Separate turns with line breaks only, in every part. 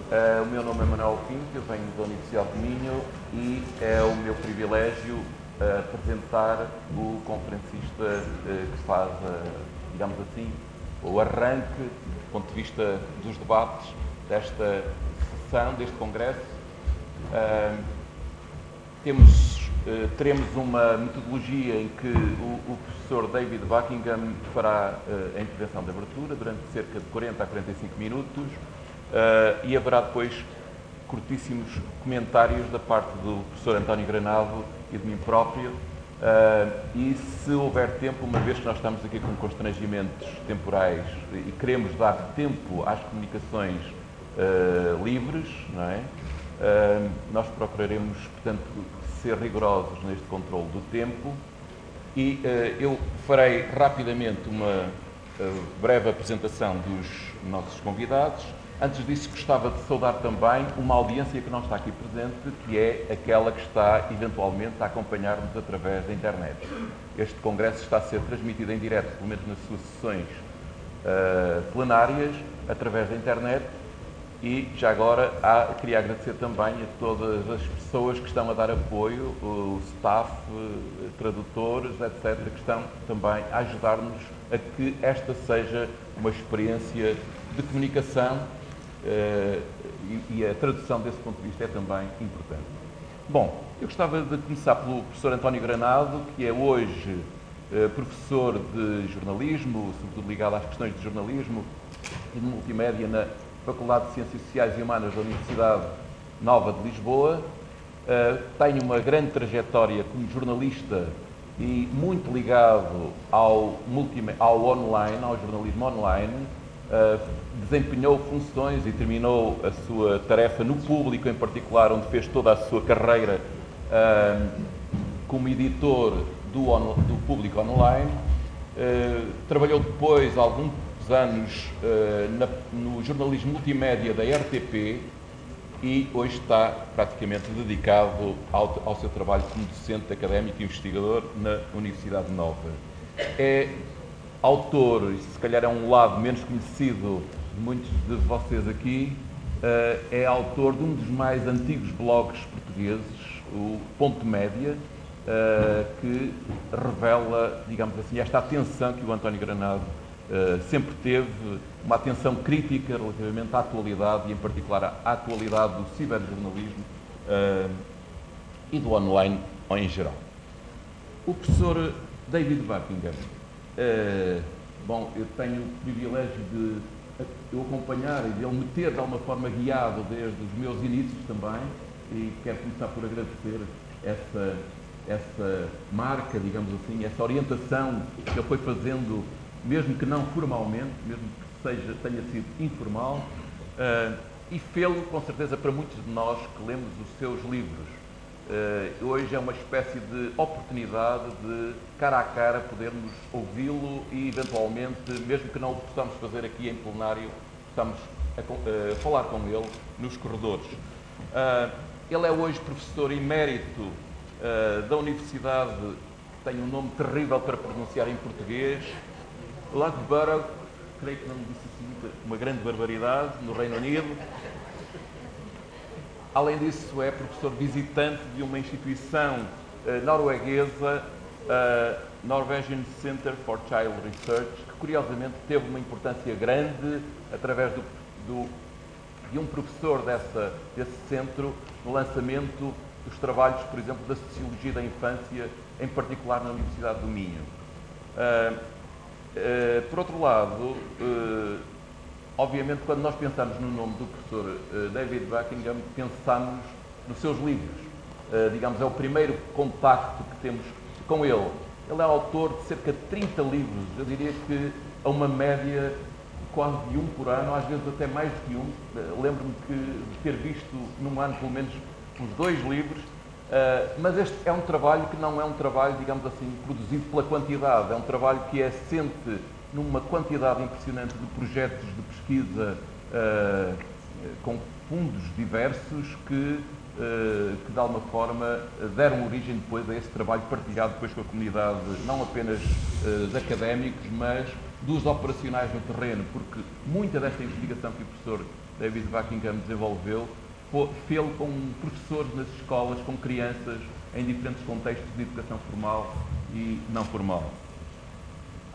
O meu nome é Manuel Pinto, eu venho da Universidade do Minho e é o meu privilégio apresentar o conferencista que faz, digamos assim, o arranque, do ponto de vista dos debates desta sessão, deste Congresso. Teremos uma metodologia em que o professor David Buckingham fará a intervenção de abertura durante cerca de 40 a 45 minutos e haverá depois curtíssimos comentários da parte do professor António Granado e de mim próprio. E se houver tempo, uma vez que nós estamos aqui com constrangimentos temporais e queremos dar tempo às comunicações livres, não é? Nós procuraremos, portanto, ser rigorosos neste controle do tempo e eu farei rapidamente uma breve apresentação dos nossos convidados. Antes disso, gostava de saudar também uma audiência que não está aqui presente, que é aquela que está eventualmente a acompanhar-nos através da internet. Este congresso está a ser transmitido em direto, pelo menos nas suas sessões plenárias, através da internet. E, já agora, queria agradecer também a todas as pessoas que estão a dar apoio, o staff, tradutores, etc., que estão também a ajudar-nos a que esta seja uma experiência de comunicação e a tradução desse ponto de vista é também importante. Bom, eu gostava de começar pelo professor António Granado, que é hoje professor de jornalismo, sobretudo ligado às questões de jornalismo e de multimédia na Faculdade de Ciências Sociais e Humanas da Universidade Nova de Lisboa. Tenho uma grande trajetória como jornalista e muito ligado ao online, ao jornalismo online. Desempenhou funções e terminou a sua tarefa no Público, em particular, onde fez toda a sua carreira como editor do Público Online. Trabalhou depois alguns anos no jornalismo multimédia da RTP e hoje está praticamente dedicado ao seu trabalho como docente académico e investigador na Universidade Nova. É autor, e se calhar é um lado menos conhecido de muitos de vocês aqui, é autor de um dos mais antigos blogs portugueses, o Ponto Média, que revela, digamos assim, esta atenção que o António Granado sempre teve, uma atenção crítica relativamente à atualidade e, em particular, à atualidade do ciberjornalismo e do online em geral. O professor David Buckingham, bom, eu tenho o privilégio de o acompanhar e de ele me ter, de alguma forma, guiado desde os meus inícios também, e quero começar por agradecer essa marca, digamos assim, essa orientação que ele foi fazendo, mesmo que não formalmente, mesmo que tenha sido informal, e fê-lo, com certeza, para muitos de nós que lemos os seus livros. Hoje é uma espécie de oportunidade de, cara a cara, podermos ouvi-lo e, eventualmente, mesmo que não o possamos fazer aqui em plenário, estamos a falar com ele nos corredores. Ele é hoje professor emérito da Universidade, que tem um nome terrível para pronunciar em português, Loughborough, creio que não me disse assim uma grande barbaridade, no Reino Unido. Além disso, é professor visitante de uma instituição norueguesa, Norwegian Center for Child Research, que curiosamente teve uma importância grande através de um professor desse centro no lançamento dos trabalhos, por exemplo, da Sociologia da Infância, em particular na Universidade do Minho. Por outro lado, obviamente, quando nós pensamos no nome do professor David Buckingham, pensamos nos seus livros. Digamos, é o primeiro contacto que temos com ele. Ele é autor de cerca de 30 livros, eu diria que a uma média quase de um por ano, às vezes até mais do que um. Lembro-me de ter visto num ano, pelo menos, uns 2 livros. Mas este é um trabalho que não é um trabalho, digamos assim, produzido pela quantidade, é um trabalho que é assente numa quantidade impressionante de projetos de pesquisa com fundos diversos que de alguma forma deram origem depois a esse trabalho partilhado depois com a comunidade, não apenas de académicos, mas dos operacionais no terreno, porque muita desta investigação que o professor David Buckingham desenvolveu, fê-lo com professores nas escolas, com crianças, em diferentes contextos de educação formal e não formal.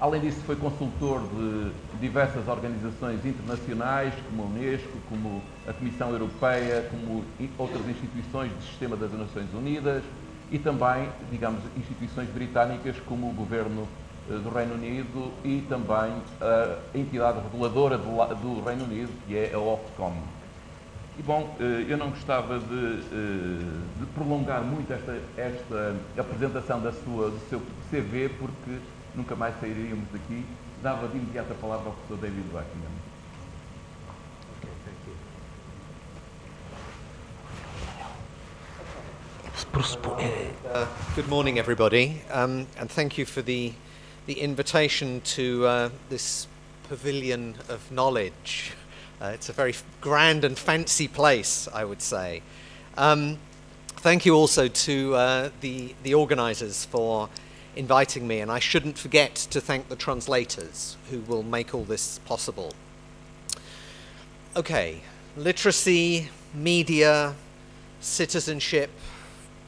Além disso, foi consultor de diversas organizações internacionais, como a Unesco, como a Comissão Europeia, como outras instituições do sistema das Nações Unidas e também, digamos, instituições britânicas como o Governo do Reino Unido e também a entidade reguladora do Reino Unido, que é a Ofcom. E bom, eu não gostava de prolongar muito esta apresentação do seu CV, porque nunca mais sairíamos daqui. Dava de imediato a palavra ao professor David Buckingham.
Good morning, everybody, and thank you for the invitation to this pavilion of knowledge. It's a very grand and fancy place, I would say. Thank you also to the organisers for inviting me, and I shouldn't forget to thank the translators who will make all this possible. Okay, literacy, media, citizenship,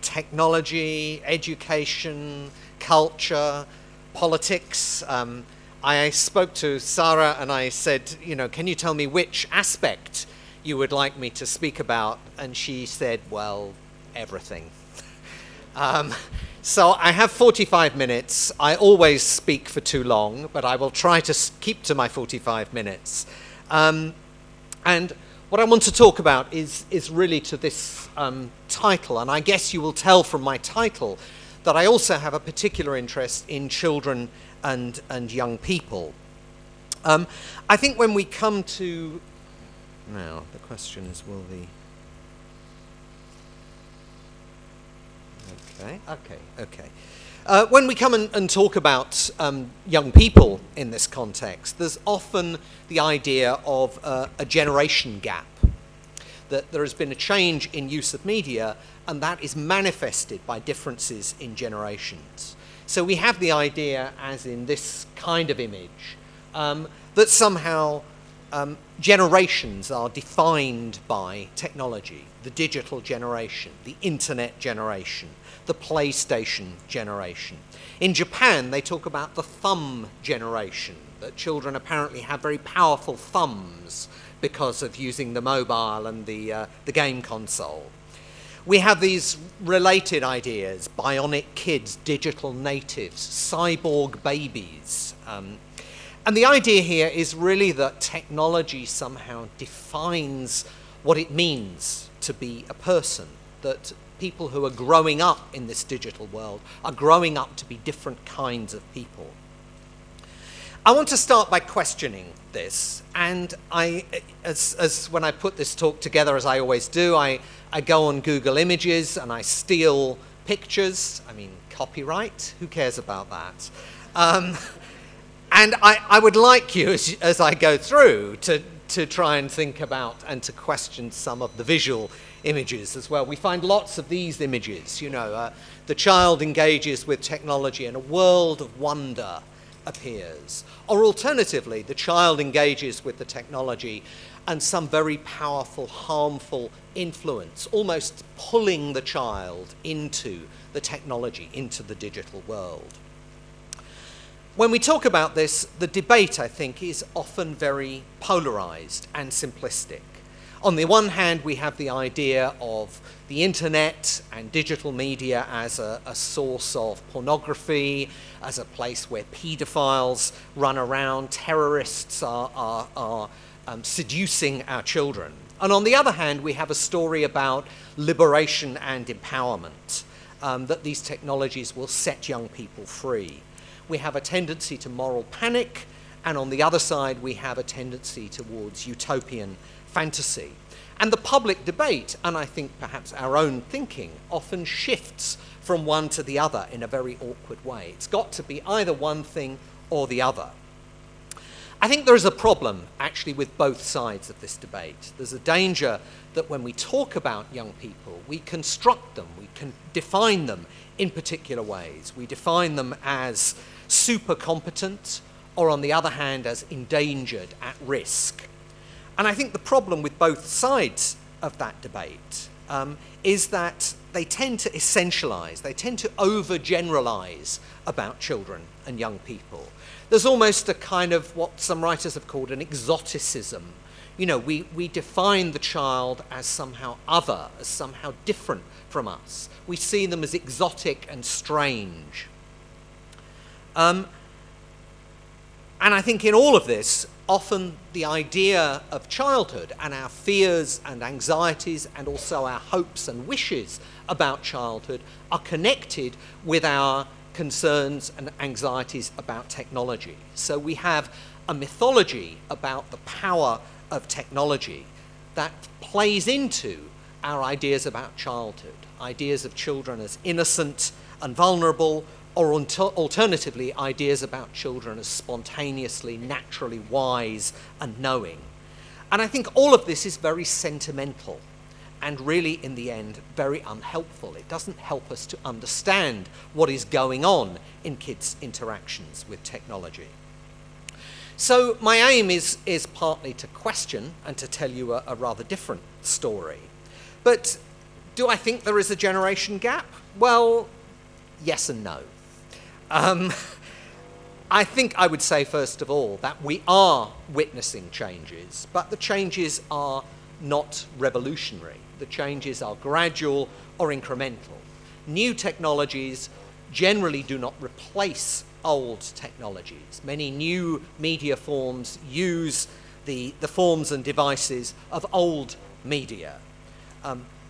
technology, education, culture, politics. I spoke to Sarah and I said, can you tell me which aspect you would like me to speak about? And she said, well, everything. So I have 45 minutes. I always speak for too long, but I will try to keep to my 45 minutes. And what I want to talk about is really to this title, and I guess you will tell from my title that I also have a particular interest in children and young people. I think when we come to... Now, the question is, will the... Okay. When we come and talk about young people in this context, there's often the idea of a generation gap, that there has been a change in use of media, and that is manifested by differences in generations. So we have the idea, as in this kind of image, that somehow generations are defined by technology, the digital generation, the internet generation, the PlayStation generation. In Japan, they talk about the thumb generation, that children apparently have very powerful thumbs because of using the mobile and the game console. We have these related ideas: bionic kids, digital natives, cyborg babies. And the idea here is really that technology somehow defines what it means to be a person, that people who are growing up in this digital world are growing up to be different kinds of people. I want to start by questioning this, and as when I put this talk together, as I always do, I go on Google Images and I steal pictures. I mean, copyright, who cares about that? And I would like you, as I go through, to try and think about and to question some of the visual images as well. We find lots of these images, the child engages with technology and a world of wonder appears. Or alternatively, the child engages with the technology and some very powerful, harmful influence, almost pulling the child into the technology, into the digital world. When we talk about this, the debate, I think, is often very polarized and simplistic. On the one hand, we have the idea of the internet and digital media as a source of pornography, as a place where pedophiles run around, terrorists are seducing our children. And on the other hand, we have a story about liberation and empowerment, that these technologies will set young people free. We have a tendency to moral panic, and on the other side, we have a tendency towards utopian fantasy. And the public debate, and I think perhaps our own thinking, often shifts from one to the other in a very awkward way. It's got to be either one thing or the other. I think there is a problem, actually, with both sides of this debate. There's a danger that when we talk about young people, we construct them, we can define them in particular ways. We define them as super competent, or on the other hand, as endangered, at risk. And I think the problem with both sides of that debate is that they tend to essentialize, they tend to overgeneralize about children and young people. There's almost a kind of what some writers have called an exoticism. You know, we define the child as somehow other, as somehow different from us. We see them as exotic and strange. And I think in all of this, often the idea of childhood and our fears and anxieties and also our hopes and wishes about childhood are connected with our concerns and anxieties about technology. So we have a mythology about the power of technology that plays into our ideas about childhood, ideas of children as innocent and vulnerable, or alternatively, ideas about children as spontaneously, naturally wise and knowing. And I think all of this is very sentimental and really, in the end, very unhelpful. It doesn't help us to understand what is going on in kids' interactions with technology. So my aim is partly to question and to tell you a rather different story. But do I think there is a generation gap? Well, yes and no. I think I would say, first of all, that we are witnessing changes, but the changes are not revolutionary. The changes are gradual or incremental. New technologies generally do not replace old technologies. Many new media forms use the forms and devices of old media.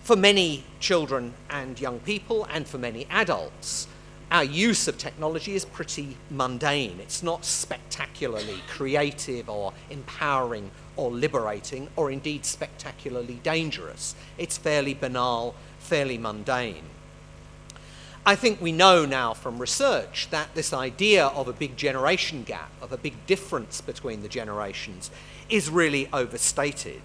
For many children and young people, and for many adults, our use of technology is pretty mundane. It's not spectacularly creative or empowering or liberating, or indeed spectacularly dangerous. It's fairly banal, fairly mundane. I think we know now from research that this idea of a big generation gap, of a big difference between the generations, is really overstated.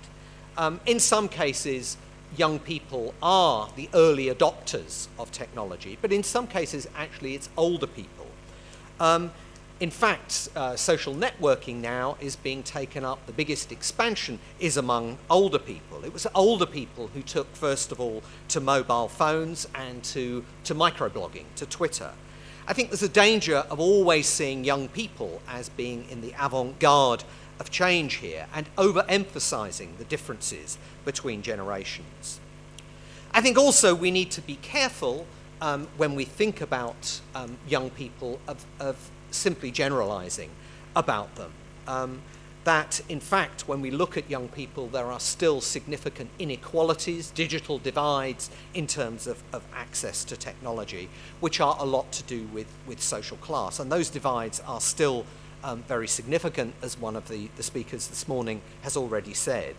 In some cases, young people are the early adopters of technology, but in some cases, actually, it's older people. In fact, social networking now is being taken up. The biggest expansion is among older people. It was older people who took, first of all, to mobile phones and to microblogging, to Twitter. I think there's a danger of always seeing young people as being in the avant-garde of change here and overemphasizing the differences between generations. I think also we need to be careful when we think about young people of simply generalizing about them. That, in fact, when we look at young people, there are still significant inequalities, digital divides in terms of access to technology, which are a lot to do with social class. And those divides are still very significant, as one of the speakers this morning has already said.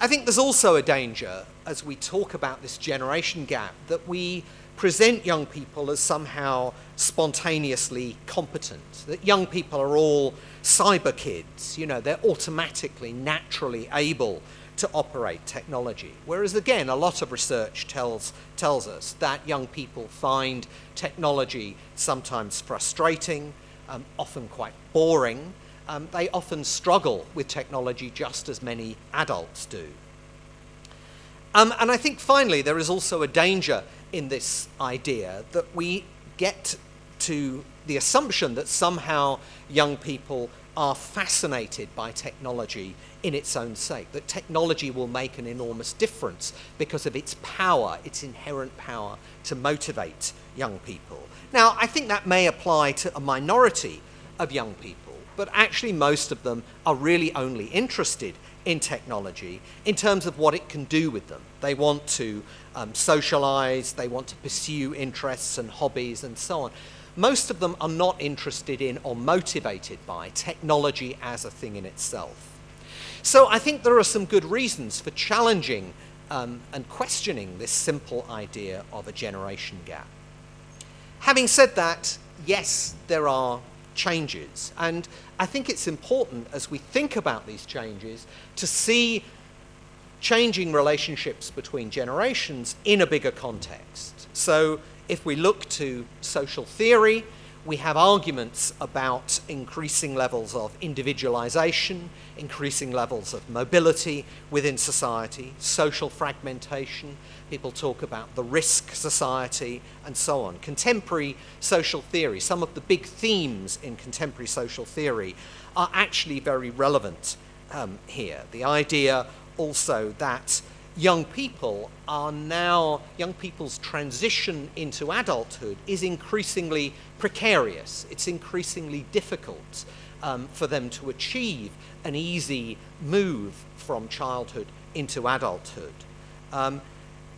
I think there's also a danger, as we talk about this generation gap, that we present young people as somehow spontaneously competent, that young people are all cyber kids, you know, they're automatically, naturally able to operate technology. Whereas, again, a lot of research tells us that young people find technology sometimes frustrating, often quite boring. They often struggle with technology just as many adults do. And I think, finally, there is also a danger in this idea that we get to the assumption that somehow young people are fascinated by technology in its own sake, that technology will make an enormous difference because of its power, its inherent power to motivate young people. Now, I think that may apply to a minority of young people, but actually most of them are really only interested in technology in terms of what it can do with them. They want to socialize, they want to pursue interests and hobbies and so on. Most of them are not interested in or motivated by technology as a thing in itself. So I think there are some good reasons for challenging and questioning this simple idea of a generation gap. Having said that, yes, there are changes. And I think it's important, as we think about these changes, to see changing relationships between generations in a bigger context. So if we look to social theory, We have arguments about increasing levels of individualization, increasing levels of mobility within society, social fragmentation. People talk about the risk society and so on. Contemporary social theory, some of the big themes in contemporary social theory are actually very relevant here. The idea also that young people's transition into adulthood is increasingly precarious. It's increasingly difficult for them to achieve an easy move from childhood into adulthood.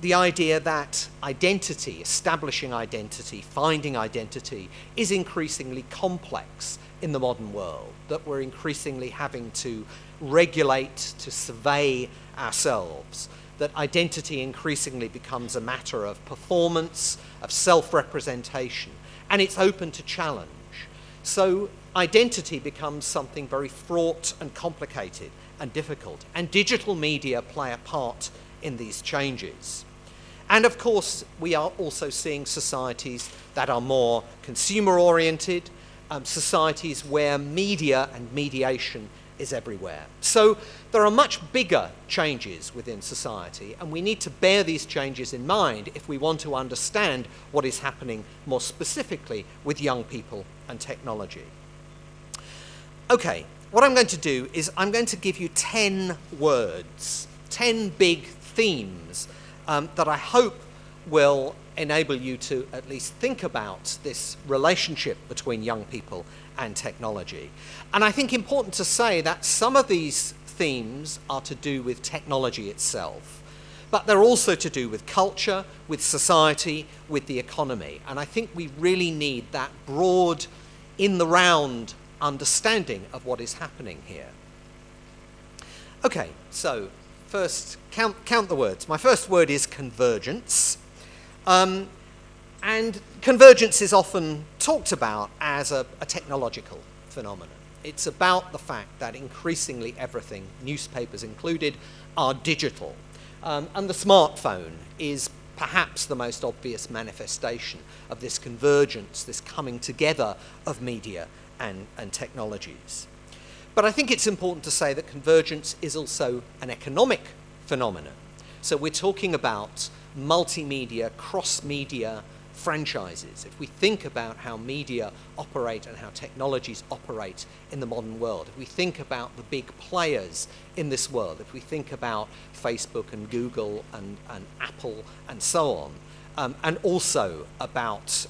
The idea that identity, establishing identity, finding identity, is increasingly complex in the modern world, that we're increasingly having to regulate, to survey ourselves, that identity increasingly becomes a matter of performance, of self-representation, and it's open to challenge. So identity becomes something very fraught and complicated and difficult, and digital media play a part in these changes. And of course, we are also seeing societies that are more consumer-oriented, societies where media and mediation is everywhere. So there are much bigger changes within society, and we need to bear these changes in mind if we want to understand what is happening more specifically with young people and technology. Okay, what I'm going to do is I'm going to give you 10 words, 10 big themes that I hope will enable you to at least think about this relationship between young people and technology. And I think important to say that some of these themes are to do with technology itself, but they're also to do with culture, with society, with the economy. And I think we really need that broad, in-the-round understanding of what is happening here. Okay, so first, count the words. My first word is convergence. And convergence is often talked about as a technological phenomenon. It's about the fact that increasingly everything, newspapers included, are digital. And the smartphone is perhaps the most obvious manifestation of this convergence, this coming together of media and technologies. But I think it's important to say that convergence is also an economic phenomenon. So we're talking about multimedia, cross-media franchises. If we think about how media operate and how technologies operate in the modern world, if we think about the big players in this world, if we think about Facebook and Google and Apple and so on, and also about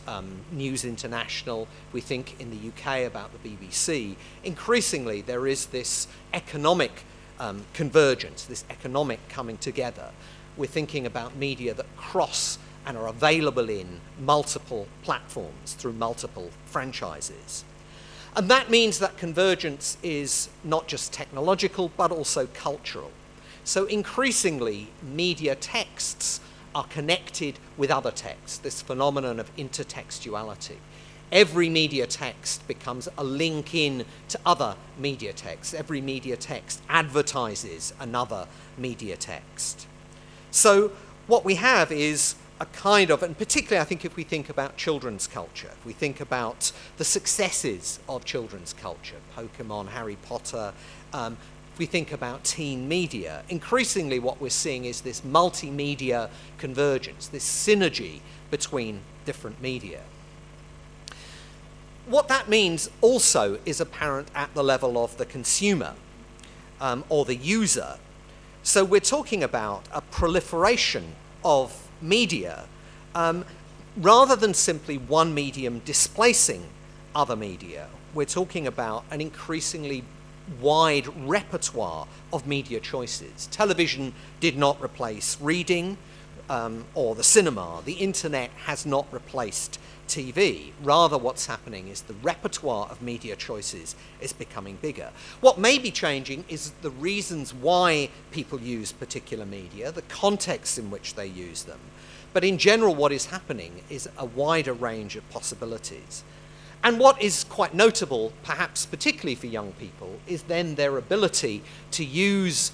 News International, we think in the UK about the BBC, increasingly there is this economic convergence, this economic coming together. We're thinking about media that cross and are available in multiple platforms through multiple franchises. And that means that convergence is not just technological, but also cultural. So increasingly, media texts are connected with other texts, this phenomenon of intertextuality. Every media text becomes a link in to other media texts. Every media text advertises another media text. So what we have is a kind of, and particularly I think if we think about children's culture, if we think about the successes of children's culture, Pokemon, Harry Potter, if we think about teen media, increasingly what we're seeing is this multimedia convergence, this synergy between different media. What that means also is apparent at the level of the consumer or the user. So we're talking about a proliferation of media rather than simply one medium displacing other media. We're talking about an increasingly wide repertoire of media choices. Television did not replace reading or the cinema. The internet has not replaced TV. Rather, what's happening is the repertoire of media choices is becoming bigger. What may be changing is the reasons why people use particular media, the context in which they use them. But in general, what is happening is a wider range of possibilities. And what is quite notable, perhaps particularly for young people, is then their ability to use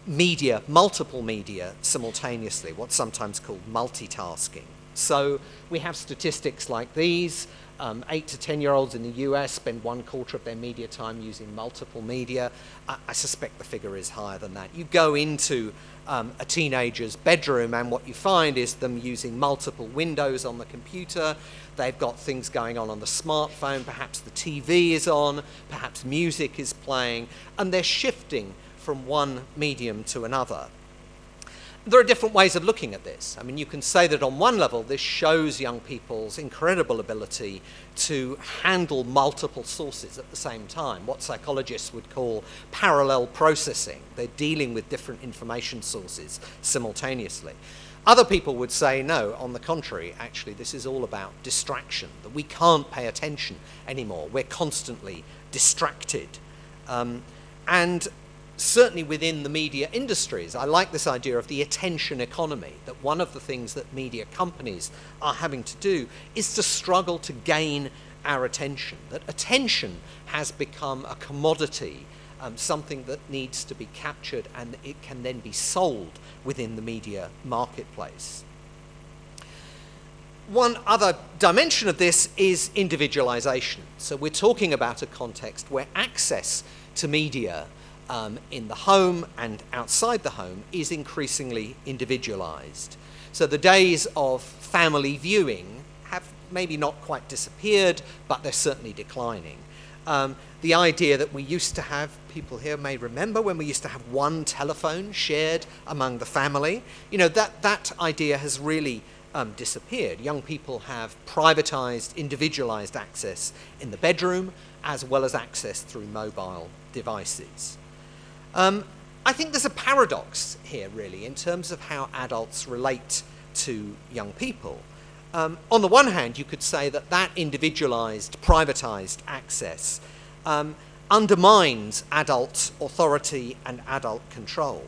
media, multiple media, simultaneously, what's sometimes called multitasking. So we have statistics like these. 8 to 10-year-olds in the US spend 1/4 of their media time using multiple media. I suspect the figure is higher than that. You go into a teenager's bedroom and what you find is them using multiple windows on the computer. They've got things going on the smartphone, perhaps the TV is on, perhaps music is playing, and they're shifting from one medium to another. There are different ways of looking at this. I mean, you can say that on one level, this shows young people's incredible ability to handle multiple sources at the same time, what psychologists would call parallel processing. They're dealing with different information sources simultaneously. Other people would say, no, on the contrary, actually, this is all about distraction, that we can't pay attention anymore. We're constantly distracted. And certainly within the media industries, I like this idea of the attention economy, that one of the things that media companies are having to do is to struggle to gain our attention, that attention has become a commodity, something that needs to be captured and it can then be sold within the media marketplace. One other dimension of this is individualization. So we're talking about a context where access to media in the home and outside the home is increasingly individualized. So the days of family viewing have maybe not quite disappeared, but they're certainly declining. The idea that we used to have, people here may remember when we used to have one telephone shared among the family, you know, that idea has really disappeared. Young people have privatized, individualized access in the bedroom as well as access through mobile devices. I think there's a paradox here, really, in terms of how adults relate to young people. On the one hand, you could say that that individualized, privatized access undermines adult authority and adult control.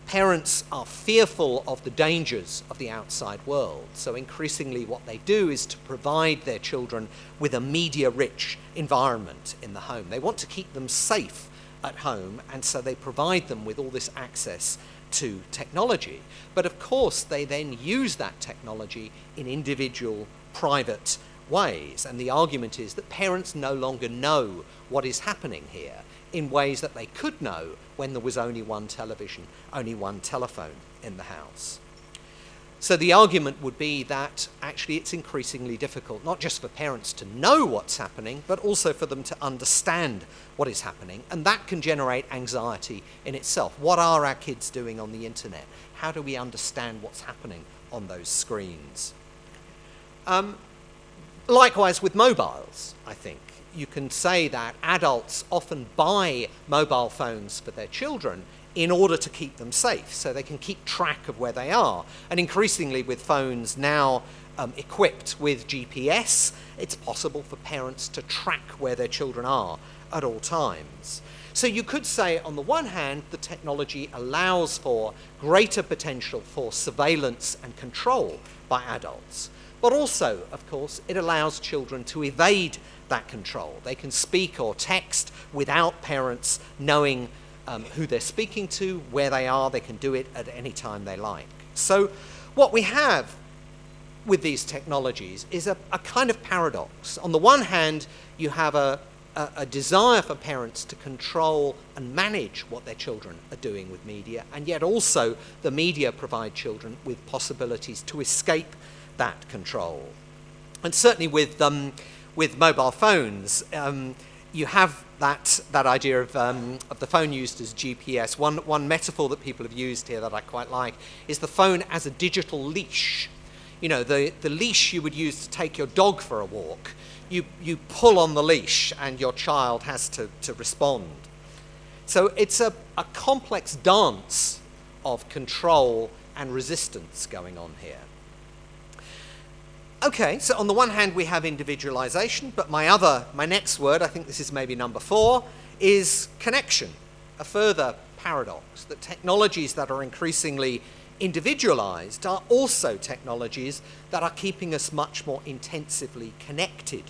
Parents are fearful of the dangers of the outside world, so increasingly what they do is to provide their children with a media-rich environment in the home. They want to keep them safe at home, and so they provide them with all this access to technology. But of course, they then use that technology in individual, private ways, and the argument is that parents no longer know what is happening here in ways that they could know when there was only one television, only one telephone in the house. So the argument would be that actually it's increasingly difficult, not just for parents to know what's happening, but also for them to understand what is happening. And that can generate anxiety in itself. What are our kids doing on the internet? How do we understand what's happening on those screens? Likewise with mobiles, I think. You can say that adults often buy mobile phones for their children in order to keep them safe, so they can keep track of where they are. And increasingly with phones now equipped with GPS, it's possible for parents to track where their children are at all times. So you could say, on the one hand, the technology allows for greater potential for surveillance and control by adults. But also, of course, it allows children to evade that control. They can speak or text without parents knowing who they're speaking to, where they are. They can do it at any time they like. So what we have with these technologies is a kind of paradox. On the one hand, you have a desire for parents to control and manage what their children are doing with media, and yet also the media provide children with possibilities to escape that control. And certainly with mobile phones, you have that idea of the phone used as GPS. One metaphor that people have used here that I quite like is the phone as a digital leash. You know, the leash you would use to take your dog for a walk. You pull on the leash and your child has to respond. So it's a complex dance of control and resistance going on here. Okay, so on the one hand we have individualization, but my next word, I think this is maybe number 4, is connection. A further paradox, that technologies that are increasingly individualized are also technologies that are keeping us much more intensively connected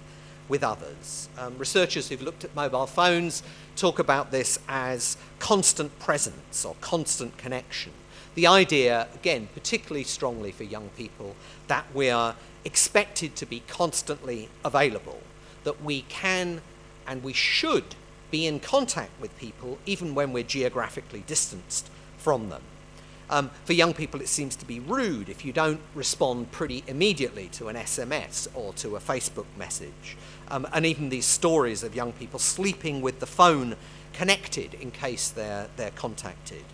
with others. Researchers who've looked at mobile phones talk about this as constant presence or constant connection. the idea, again, particularly strongly for young people, that we are expected to be constantly available, that we can and we should be in contact with people even when we're geographically distanced from them. For young people, it seems to be rude if you don't respond pretty immediately to an SMS or to a Facebook message. And even these stories of young people sleeping with the phone connected in case they're contacted.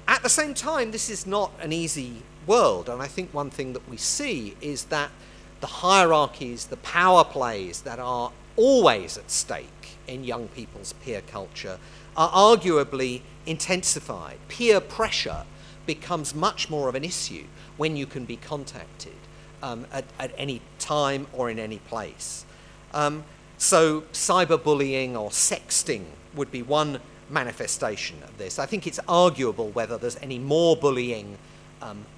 At the same time, this is not an easy world, and I think one thing that we see is that the hierarchies, the power plays that are always at stake in young people's peer culture are arguably intensified. Peer pressure becomes much more of an issue when you can be contacted at any time or in any place. So cyberbullying or sexting would be one manifestation of this. I think it's arguable whether there's any more bullying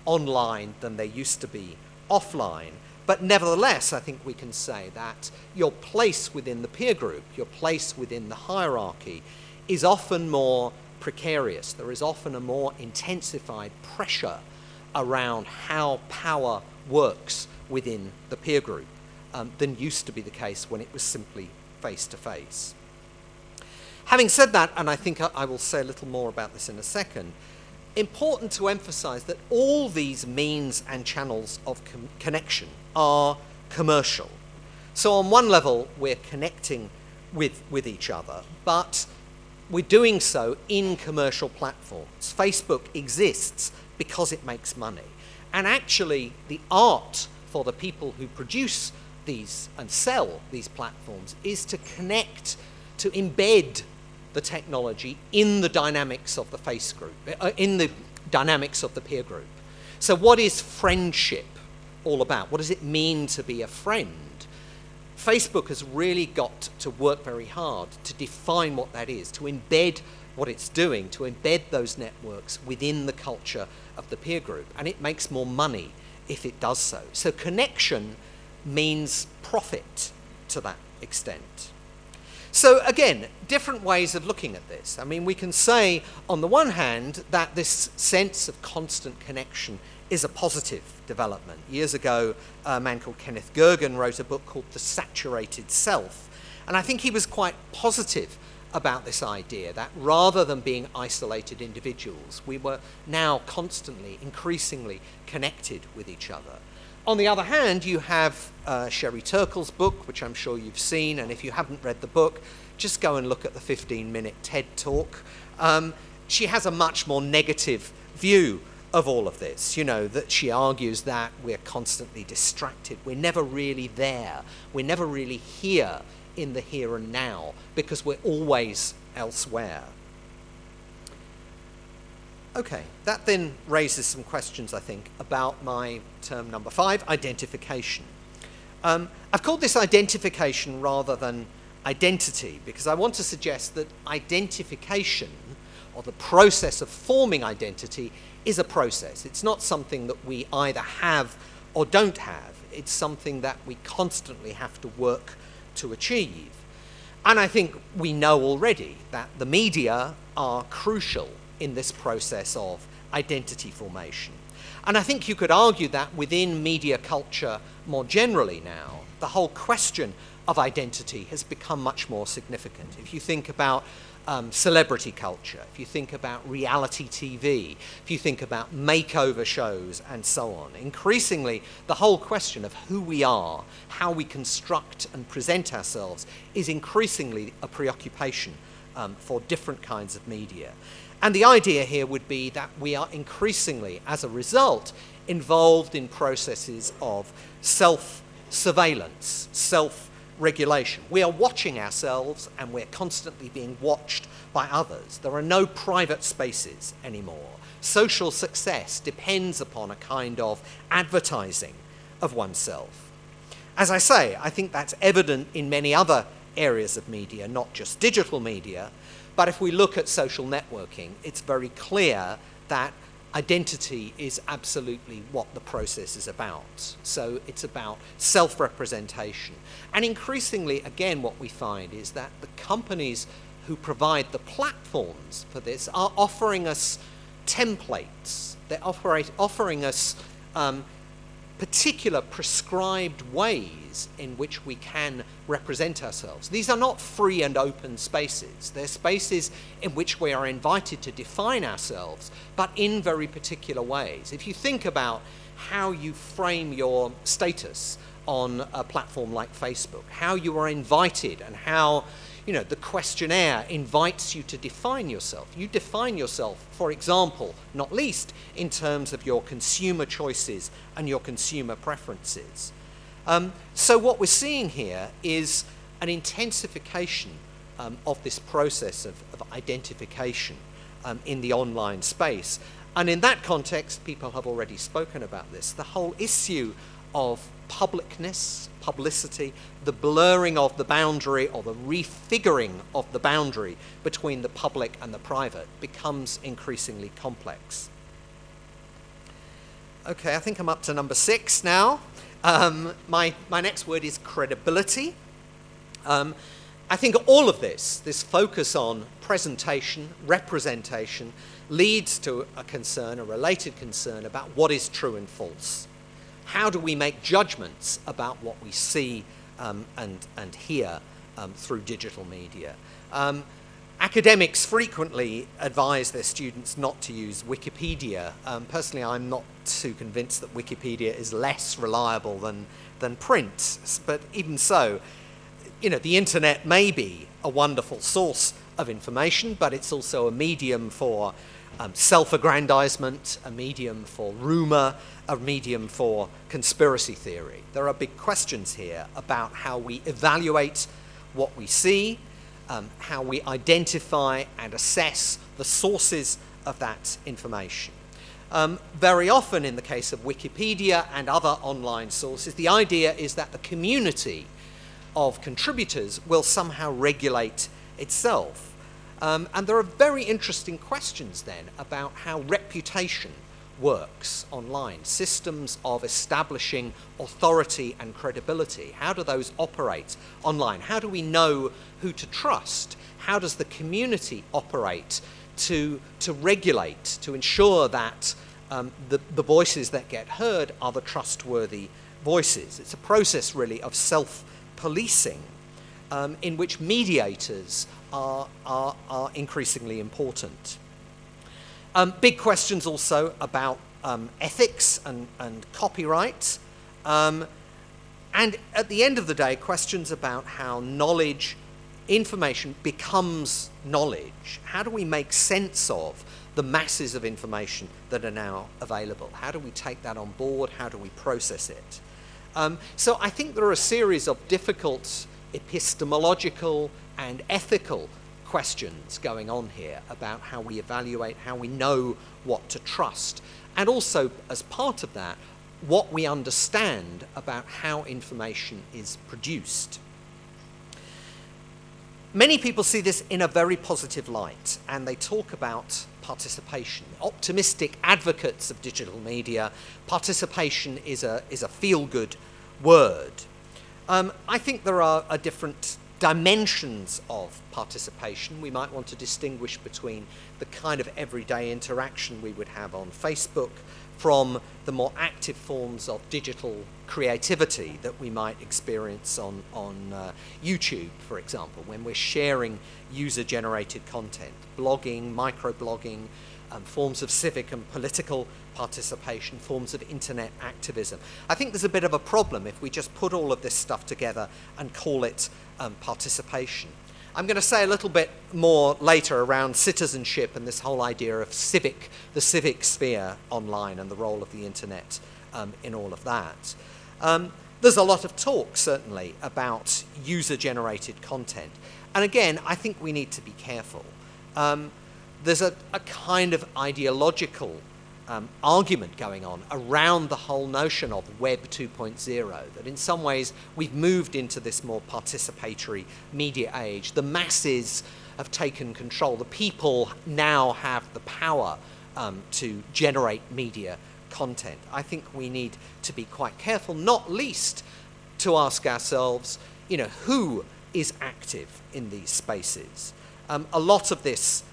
online than there used to be offline. But nevertheless, I think we can say that your place within the peer group, your place within the hierarchy, is often more precarious. There is often a more intensified pressure around how power works within the peer group than used to be the case when it was simply face-to-face. Having said that, and I think I will say a little more about this in a second, important to emphasize that all these means and channels of connection are commercial. So on one level, we're connecting with each other, but we're doing so in commercial platforms. Facebook exists because it makes money. And actually, the art for the people who produce these and sell these platforms is to connect, to embed the technology in the dynamics of the face group, in the dynamics of the peer group. So what is friendship all about? What does it mean to be a friend? Facebook has really got to work very hard to define what that is, to embed what it's doing, to embed those networks within the culture of the peer group. And it makes more money if it does so. So connection means profit to that extent. So again, different ways of looking at this. I mean, we can say, on the one hand, that this sense of constant connection is a positive development. Years ago, a man called Kenneth Gergen wrote a book called The Saturated Self. And I think he was quite positive about this idea that rather than being isolated individuals, we were now constantly, increasingly connected with each other. On the other hand, you have Sherry Turkle's book, which I'm sure you've seen, and if you haven't read the book, just go and look at the 15-minute TED Talk. She has a much more negative view of all of this, you know, that she argues that we're constantly distracted. We're never really there. We're never really here in the here and now because we're always elsewhere. Okay, that then raises some questions, I think, about my term number 5, identification. I've called this identification rather than identity because I want to suggest that identification, or the process of forming identity, is a process. It's not something that we either have or don't have. It's something that we constantly have to work to achieve. And I think we know already that the media are crucial in this process of identity formation. And I think you could argue that within media culture more generally now, the whole question of identity has become much more significant. If you think about celebrity culture, if you think about reality TV, if you think about makeover shows and so on, increasingly the whole question of who we are, how we construct and present ourselves is increasingly a preoccupation for different kinds of media. And the idea here would be that we are increasingly, as a result, involved in processes of self-surveillance, self-regulation. We are watching ourselves and we're constantly being watched by others. There are no private spaces anymore. Social success depends upon a kind of advertising of oneself. As I say, I think that's evident in many other areas of media, not just digital media. But if we look at social networking, it's very clear that identity is absolutely what the process is about. So it's about self-representation. And increasingly, again, what we find is that the companies who provide the platforms for this are offering us templates. They're offering us particular prescribed ways in which we can represent ourselves. These are not free and open spaces. They're spaces in which we are invited to define ourselves, but in very particular ways. If you think about how you frame your status on a platform like Facebook, how you are invited and how, you know, the questionnaire invites you to define yourself. You define yourself, for example, not least in terms of your consumer choices and your consumer preferences. So what we're seeing here is an intensification of this process of identification in the online space. And in that context, people have already spoken about this, the whole issue of publicness, publicity, the blurring of the boundary or the refiguring of the boundary between the public and the private becomes increasingly complex. Okay, I think I'm up to number 6 now. My next word is credibility. I think all of this focus on presentation, representation, leads to a concern, a related concern about what is true and false. How do we make judgments about what we see and hear through digital media? Academics frequently advise their students not to use Wikipedia. Personally, I'm not too convinced that Wikipedia is less reliable than print, but even so, you know, the internet may be a wonderful source of information, but it's also a medium for self-aggrandizement, a medium for rumor, a medium for conspiracy theory. There are big questions here about how we evaluate what we see, how we identify and assess the sources of that information. Very often in the case of Wikipedia and other online sources, the idea is that the community of contributors will somehow regulate itself. And there are very interesting questions then about how reputation works online, systems of establishing authority and credibility. How do those operate online? How do we know who to trust? How does the community operate to regulate, to ensure that the voices that get heard are the trustworthy voices? It's a process really of self-policing in which mediators are increasingly important. Big questions also about ethics and copyright. And at the end of the day, questions about how knowledge, information becomes knowledge. How do we make sense of the masses of information that are now available? How do we take that on board? How do we process it? So I think there are a series of difficult epistemological and ethical questions going on here about how we evaluate, how we know what to trust, and also, as part of that, what we understand about how information is produced. Many people see this in a very positive light, and they talk about participation. Optimistic advocates of digital media, participation is a feel-good word. I think there are different dimensions of participation. We might want to distinguish between the kind of everyday interaction we would have on Facebook from the more active forms of digital creativity that we might experience on YouTube, for example, when we're sharing user-generated content, blogging, microblogging, forms of civic and political participation, forms of internet activism. I think there's a bit of a problem if we just put all of this stuff together and call it participation. I'm going to say a little bit more later around citizenship and this whole idea of the civic sphere online and the role of the internet in all of that. There's a lot of talk, certainly, about user-generated content. And again, I think we need to be careful. There's a kind of ideological argument going on around the whole notion of Web 2.0, that in some ways we've moved into this more participatory media age. The masses have taken control. The people now have the power to generate media content. I think we need to be quite careful, not least to ask ourselves, you know, who is active in these spaces? A lot of this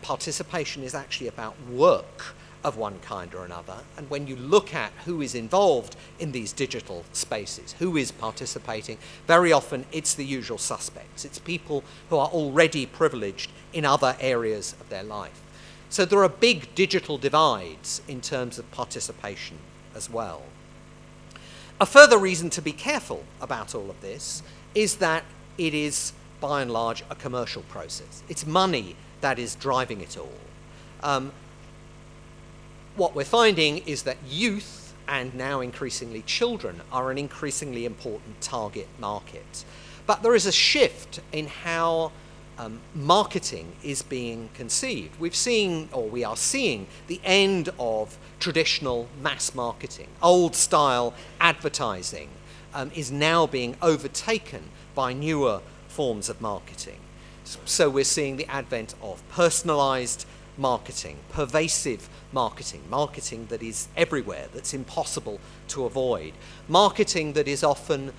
participation is actually about work of one kind or another. And when you look at who is involved in these digital spaces, who is participating, very often it's the usual suspects. It's people who are already privileged in other areas of their life. So there are big digital divides in terms of participation as well. A further reason to be careful about all of this is that it is, by and large, a commercial process. It's money that is driving it all. What we're finding is that youth, and now increasingly children, are an increasingly important target market. But there is a shift in how marketing is being conceived. We've seen, or we are seeing, the end of traditional mass marketing. Old-style advertising is now being overtaken by newer forms of marketing. So we're seeing the advent of personalized marketing, pervasive marketing, marketing that is everywhere, that's impossible to avoid, marketing that is often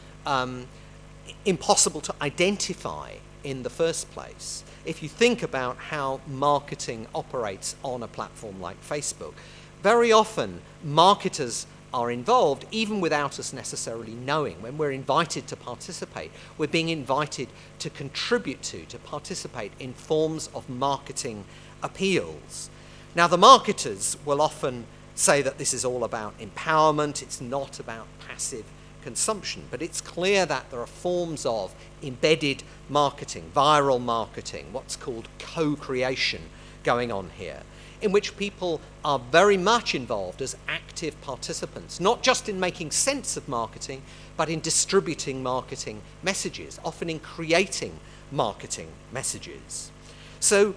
impossible to identify in the first place. If you think about how marketing operates on a platform like Facebook, very often marketers are involved even without us necessarily knowing. When we're invited to participate, we're being invited to contribute to participate in forms of marketing appeals. Now, the marketers will often say that this is all about empowerment, it's not about passive consumption, but it's clear that there are forms of embedded marketing, viral marketing, what's called co-creation going on here, in which people are very much involved as active participants, not just in making sense of marketing, but in distributing marketing messages, often in creating marketing messages. So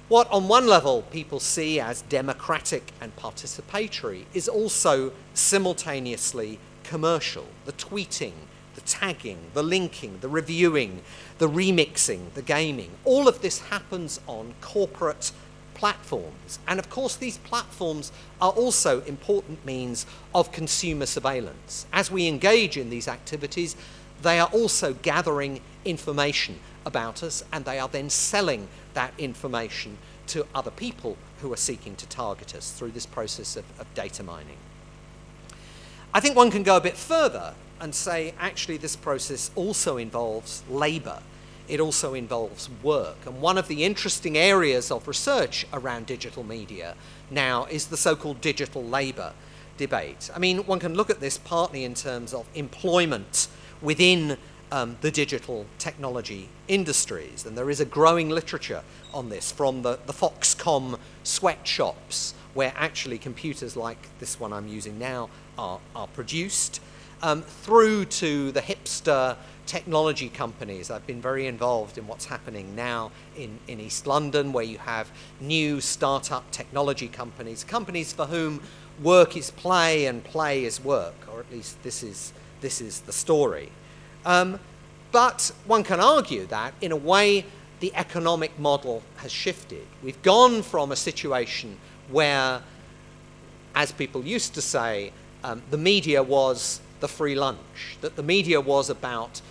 what on one level people see as democratic and participatory is also simultaneously commercial. The tweeting, the tagging, the linking, the reviewing, the remixing, the gaming, all of this happens on corporate platforms. And of course these platforms are also important means of consumer surveillance. As we engage in these activities, they are also gathering information about us, and they are then selling that information to other people who are seeking to target us through this process of data mining. I think one can go a bit further and say actually this process also involves labor. It also involves work. And one of the interesting areas of research around digital media now is the so-called digital labor debate. I mean, one can look at this partly in terms of employment within the digital technology industries. And there is a growing literature on this, from the Foxconn sweatshops, where actually computers like this one I'm using now are produced, through to the hipster technology companies. I've been very involved in what's happening now in East London, where you have new startup technology companies, companies for whom work is play and play is work, or at least this is the story. But one can argue that, in a way, the economic model has shifted. We've gone from a situation where, as people used to say, the media was the free lunch, that the media was about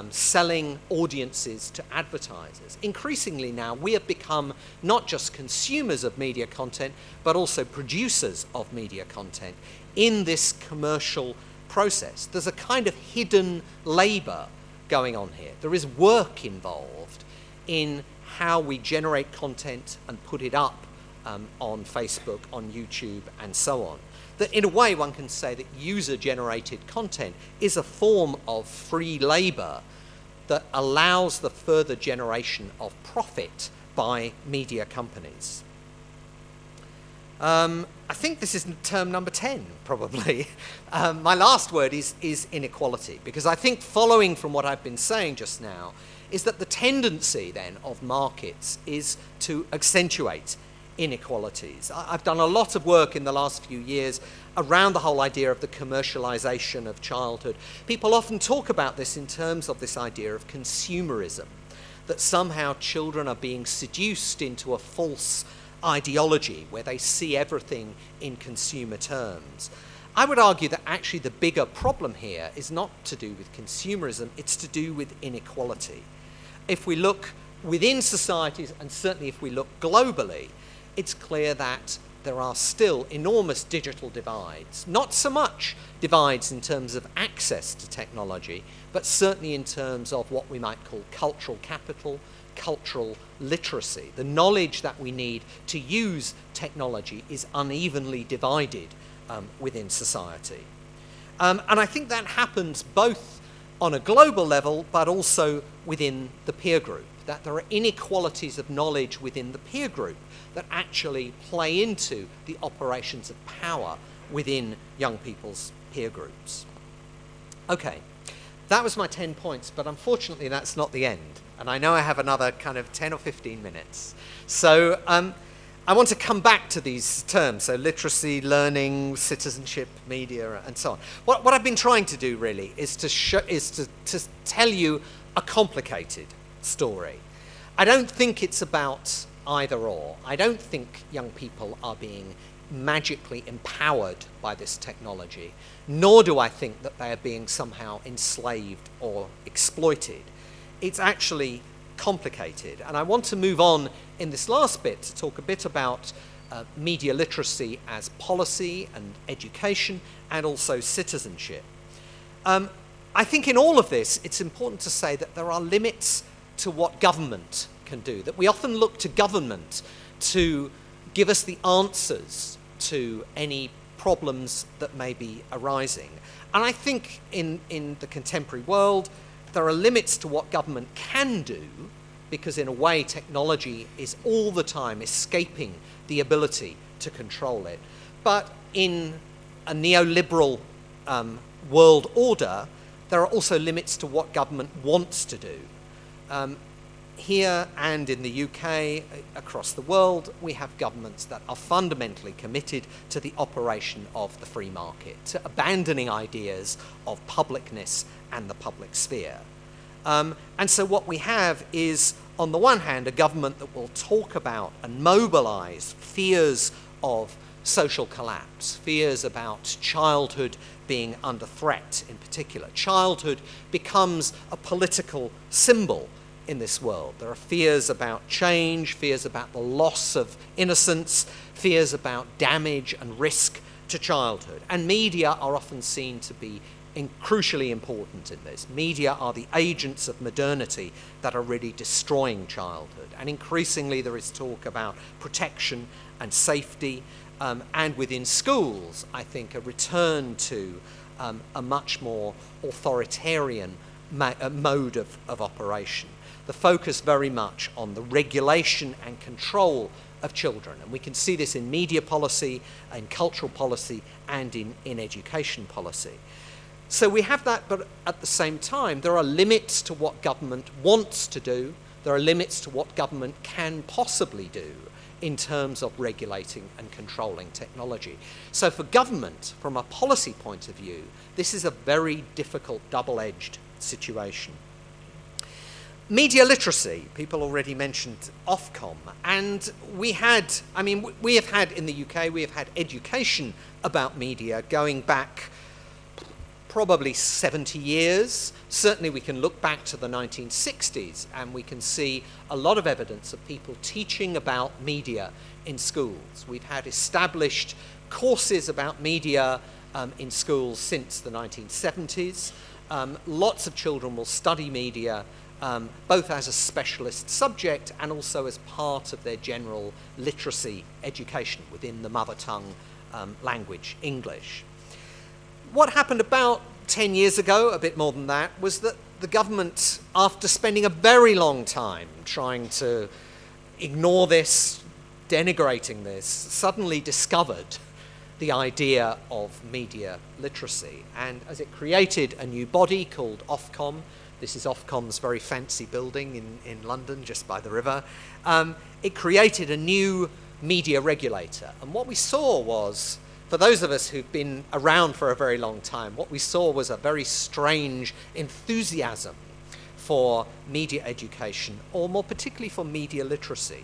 selling audiences to advertisers. Increasingly now, we have become not just consumers of media content, but also producers of media content in this commercial process. There's a kind of hidden labor going on here. There is work involved in how we generate content and put it up on Facebook, on YouTube, and so on. That in a way one can say that user-generated content is a form of free labor that allows the further generation of profit by media companies. I think this is term number 10, probably. My last word is inequality, because I think, following from what I've been saying just now, is that the tendency then of markets is to accentuate inequalities. I've done a lot of work in the last few years around the whole idea of the commercialization of childhood. People often talk about this in terms of this idea of consumerism, that somehow children are being seduced into a false ideology where they see everything in consumer terms. I would argue that actually the bigger problem here is not to do with consumerism, it's to do with inequality. If we look within societies, and certainly if we look globally, it's clear that there are still enormous digital divides, not so much divides in terms of access to technology, but certainly in terms of what we might call cultural capital, cultural literacy. The knowledge that we need to use technology is unevenly divided within society. And I think that happens both on a global level, but also within the peer group, that there are inequalities of knowledge within the peer group that actually play into the operations of power within young people's peer groups. Okay, that was my 10 points, but unfortunately that's not the end. And I know I have another kind of 10 or 15 minutes. So I want to come back to these terms, so literacy, learning, citizenship, media, and so on. What I've been trying to do really is to tell you a complicated story. I don't think it's about either or. I don't think young people are being magically empowered by this technology, nor do I think that they are being somehow enslaved or exploited. It's actually complicated. And I want to move on in this last bit to talk a bit about media literacy as policy and education and also citizenship. I think in all of this, it's important to say that there are limits to what government can do, that we often look to government to give us the answers to any problems that may be arising. And I think in the contemporary world, there are limits to what government can do, because in a way technology is all the time escaping the ability to control it. But in a neoliberal world order, there are also limits to what government wants to do. Here and in the UK, across the world, we have governments that are fundamentally committed to the operation of the free market, to abandoning ideas of publicness and the public sphere. And so what we have is, on the one hand, a government that will talk about and mobilize fears of social collapse, fears about childhood being under threat in particular. Childhood becomes a political symbol in this world. There are fears about change, fears about the loss of innocence, fears about damage and risk to childhood. And media are often seen to be crucially important in this. Media are the agents of modernity that are really destroying childhood. And increasingly there is talk about protection and safety, and within schools, I think, a return to a much more authoritarian mode of operation. The focus very much on the regulation and control of children. And we can see this in media policy, in cultural policy, and in education policy. So we have that, but at the same time, there are limits to what government wants to do. There are limits to what government can possibly do in terms of regulating and controlling technology. So for government, from a policy point of view, this is a very difficult double-edged situation. Media literacy, people already mentioned Ofcom, and we have had in the UK, we have had education about media going back probably 70 years. Certainly we can look back to the 1960s and we can see a lot of evidence of people teaching about media in schools. We've had established courses about media in schools since the 1970s. Lots of children will study media both as a specialist subject and also as part of their general literacy education within the mother tongue language, English. What happened about 10 years ago, a bit more than that, was that the government, after spending a very long time trying to ignore this, denigrating this, suddenly discovered the idea of media literacy. And as it created a new body called Ofcom, this is Ofcom's very fancy building in London, just by the river, it created a new media regulator. And what we saw was, for those of us who've been around for a very long time, what we saw was a very strange enthusiasm for media education, or more particularly for media literacy.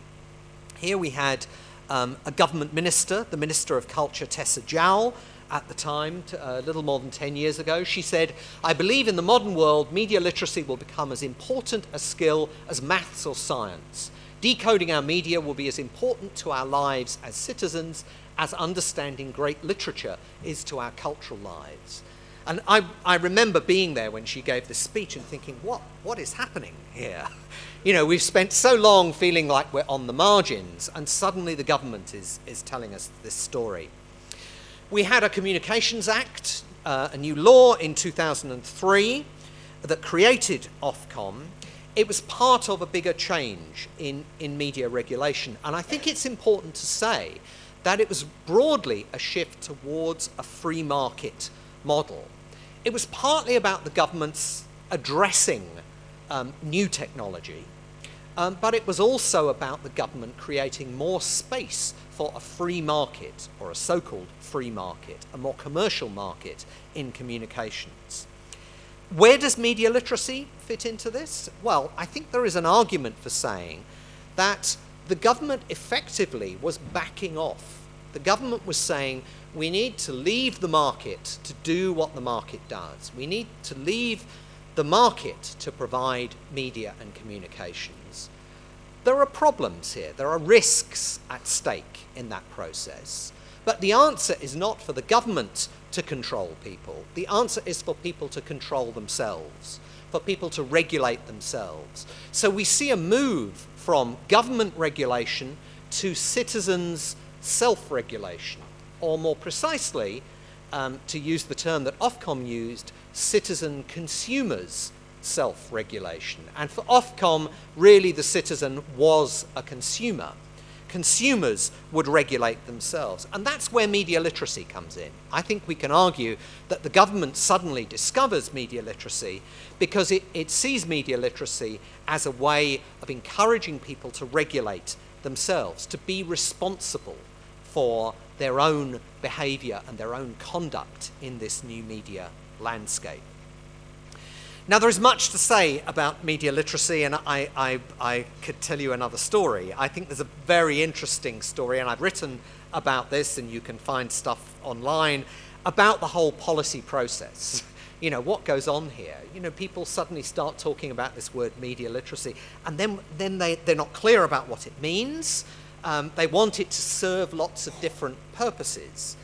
Here we had a government minister, the Minister of Culture, Tessa Jowell, at the time, a little more than 10 years ago. She said, "I believe in the modern world, media literacy will become as important a skill as maths or science. Decoding our media will be as important to our lives as citizens as understanding great literature is to our cultural lives." And I remember being there when she gave this speech and thinking, what is happening here? You know, we've spent so long feeling like we're on the margins, and suddenly the government is telling us this story. We had a Communications Act, a new law in 2003 that created Ofcom. It was part of a bigger change in media regulation, and I think it's important to say that it was broadly a shift towards a free market model. It was partly about the government's addressing new technology, but it was also about the government creating more space for a free market, or a so-called free market, a more commercial market in communications. Where does media literacy fit into this? Well, I think there is an argument for saying that the government effectively was backing off. The government was saying, we need to leave the market to do what the market does. We need to leave the market to provide media and communications. There are problems here. There are risks at stake in that process. But the answer is not for the government to control people. The answer is for people to control themselves, for people to regulate themselves. So we see a move from government regulation to citizens' self-regulation, or more precisely, to use the term that Ofcom used, citizen consumers' self-regulation. And for Ofcom, really the citizen was a consumer. Consumers would regulate themselves. And that's where media literacy comes in. I think we can argue that the government suddenly discovers media literacy because it sees media literacy as a way of encouraging people to regulate themselves, to be responsible for their own behaviour and their own conduct in this new media landscape. Now, there is much to say about media literacy, and I could tell you another story. I think there's a very interesting story, and I've written about this, and you can find stuff online, about the whole policy process. You know, what goes on here? You know, people suddenly start talking about this word media literacy, and then they're not clear about what it means. They want it to serve lots of different purposes.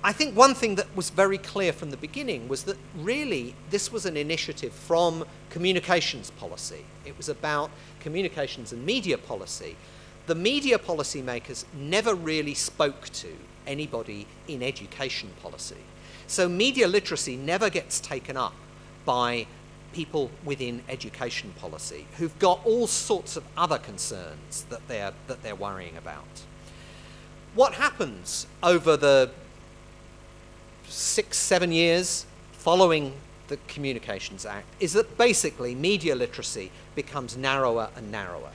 I think one thing that was very clear from the beginning was that really this was an initiative from communications policy. It was about communications and media policy. The media policy makers never really spoke to anybody in education policy. So media literacy never gets taken up by people within education policy who've got all sorts of other concerns that they're worrying about. What happens over the 6-7 years following the Communications Act is that basically media literacy becomes narrower and narrower.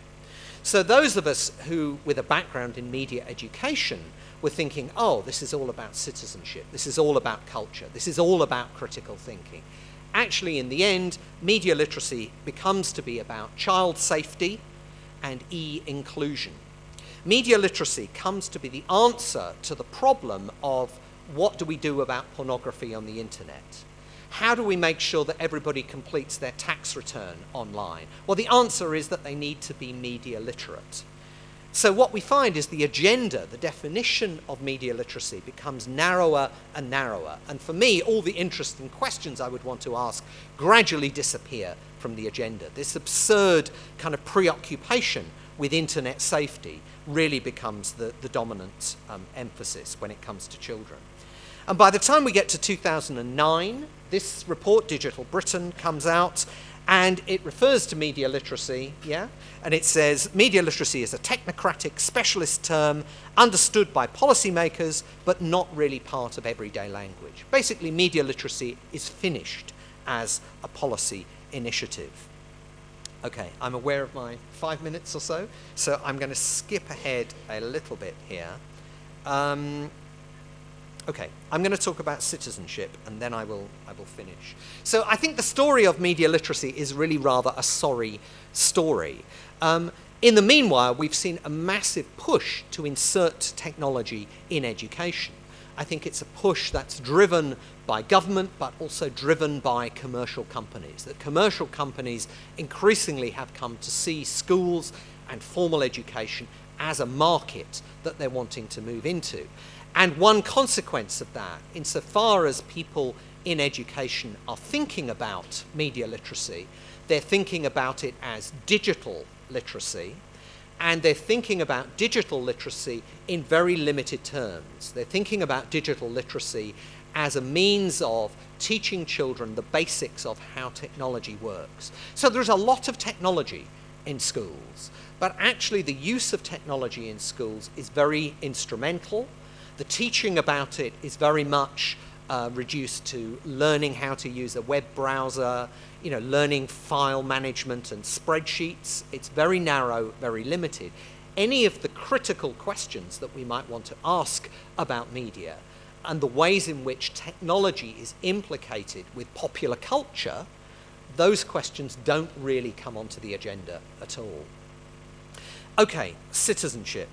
So those of us who, with a background in media education, were thinking, oh, this is all about citizenship, this is all about culture, this is all about critical thinking. Actually, in the end, media literacy becomes to be about child safety and e-inclusion. Media literacy comes to be the answer to the problem of what do we do about pornography on the internet? How do we make sure that everybody completes their tax return online? Well, the answer is that they need to be media literate. So what we find is the agenda, the definition of media literacy becomes narrower and narrower. And for me, all the interesting questions I would want to ask gradually disappear from the agenda. This absurd kind of preoccupation with internet safety really becomes the dominant emphasis when it comes to children. And by the time we get to 2009, this report, Digital Britain, comes out, and it refers to media literacy, and it says, media literacy is a technocratic specialist term understood by policymakers, but not really part of everyday language. Basically, media literacy is finished as a policy initiative. Okay, I'm aware of my 5 minutes or so I'm going to skip ahead a little bit here. Okay, I'm going to talk about citizenship, and then I will finish. So I think the story of media literacy is really rather a sorry story. In the meanwhile, we've seen a massive push to insert technology in education. I think it's a push that's driven by government, but also driven by commercial companies. That commercial companies increasingly have come to see schools and formal education as a market that they're wanting to move into. And one consequence of that, insofar as people in education are thinking about media literacy, they're thinking about it as digital literacy, and they're thinking about digital literacy in very limited terms. They're thinking about digital literacy as a means of teaching children the basics of how technology works. So there's a lot of technology in schools, but actually the use of technology in schools is very instrumental. The teaching about it is very much reduced to learning how to use a web browser, learning file management and spreadsheets. It's very narrow, very limited. Any of the critical questions that we might want to ask about media and the ways in which technology is implicated with popular culture, those questions don't really come onto the agenda at all. Okay, citizenship.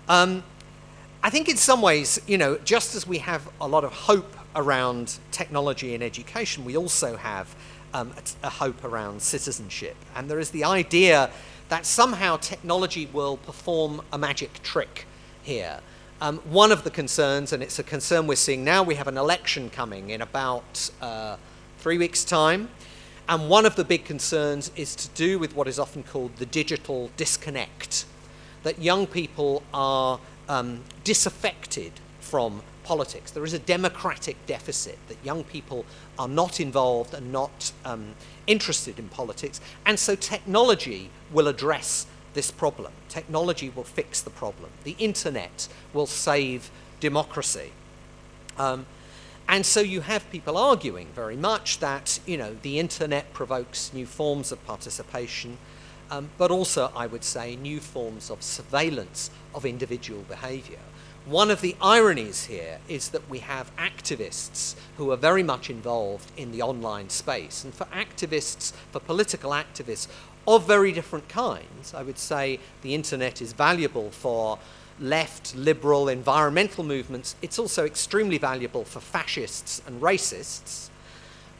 I think in some ways, just as we have a lot of hope around technology in education, we also have a hope around citizenship. And there is the idea that somehow technology will perform a magic trick here. One of the concerns, and it's a concern we're seeing now, we have an election coming in about 3 weeks' time. And one of the big concerns is to do with what is often called the digital disconnect, that young people are disaffected from politics. There is a democratic deficit, that young people are not involved and not interested in politics, and so technology will address this problem. Technology will fix the problem. The internet will save democracy. And so you have people arguing very much that, the internet provokes new forms of participation, but also, I would say, new forms of surveillance of individual behavior. One of the ironies here is that we have activists who are very much involved in the online space. And for activists, for political activists of very different kinds, I would say the internet is valuable for left, liberal, environmental movements. It's also extremely valuable for fascists and racists.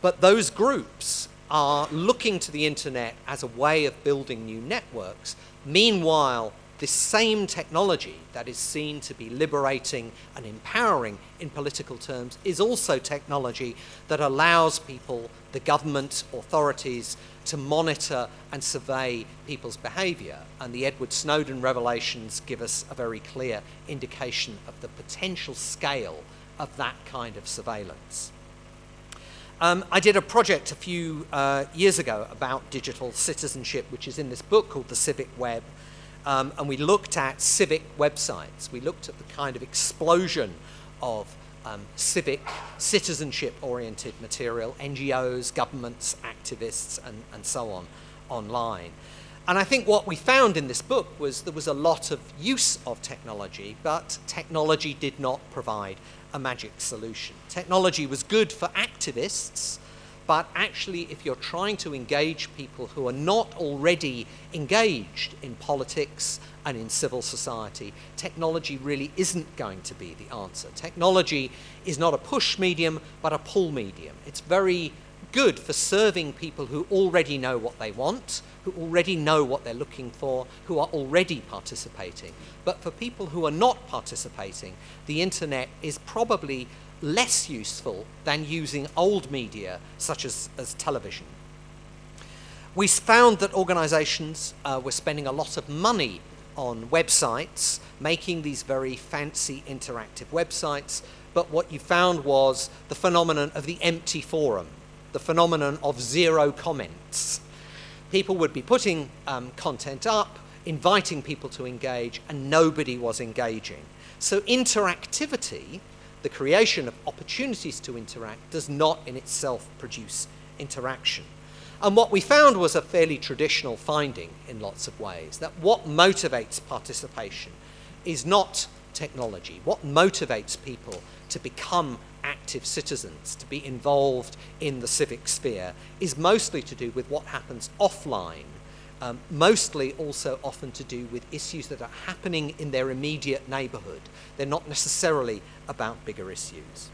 But those groups are looking to the internet as a way of building new networks. Meanwhile, this same technology that is seen to be liberating and empowering in political terms is also technology that allows people, the government, authorities, to monitor and survey people's behavior. And the Edward Snowden revelations give us a very clear indication of the potential scale of that kind of surveillance. I did a project a few years ago about digital citizenship, which is in this book called The Civic Web. And we looked at civic websites. We looked at the kind of explosion of civic, citizenship-oriented material, NGOs, governments, activists, and so on, online. And I think what we found in this book was there was a lot of use of technology, but technology did not provide a magic solution. Technology was good for activists, but actually, if you're trying to engage people who are not already engaged in politics and in civil society, technology really isn't going to be the answer. Technology is not a push medium, but a pull medium. It's very good for serving people who already know what they want, who already know what they're looking for, who are already participating. But for people who are not participating, the internet is probably less useful than using old media such as television. We found that organizations were spending a lot of money on websites, making these very fancy interactive websites, but what you found was the phenomenon of the empty forum, the phenomenon of zero comments. People would be putting content up, inviting people to engage, and nobody was engaging. So interactivity, the creation of opportunities to interact, does not in itself produce interaction. And what we found was a fairly traditional finding in lots of ways, that what motivates participation is not technology. What motivates people to become active citizens, to be involved in the civic sphere, is mostly to do with what happens offline, mostly also often to do with issues that are happening in their immediate neighbourhood. They're not necessarily about bigger issues.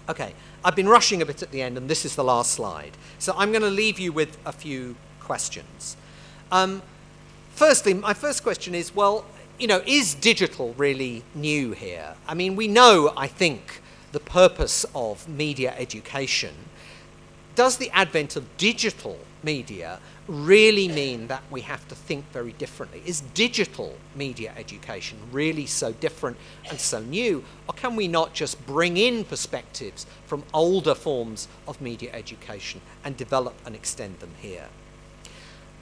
Okay, I've been rushing a bit at the end, and this is the last slide. So I'm going to leave you with a few questions. Firstly, my first question is, well, you know, is digital really new here? I mean, we know, I think, the purpose of media education. Does the advent of digital media really mean that we have to think very differently? Is digital media education really so different and so new? Or can we not just bring in perspectives from older forms of media education and develop and extend them here?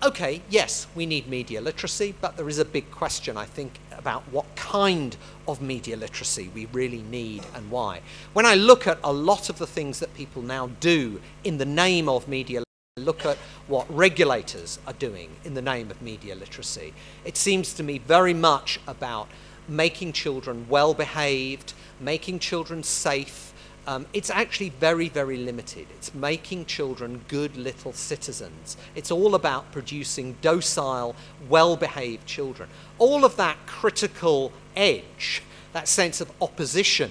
Okay, yes, we need media literacy, but there is a big question, I think, about what kind of media literacy we really need and why. When I look at a lot of the things that people now do in the name of media literacy, look at what regulators are doing in the name of media literacy, it seems to me very much about making children well behaved, making children safe. It's actually very, very limited. It's making children good little citizens. It's all about producing docile, well-behaved children. All of that critical edge, that sense of opposition,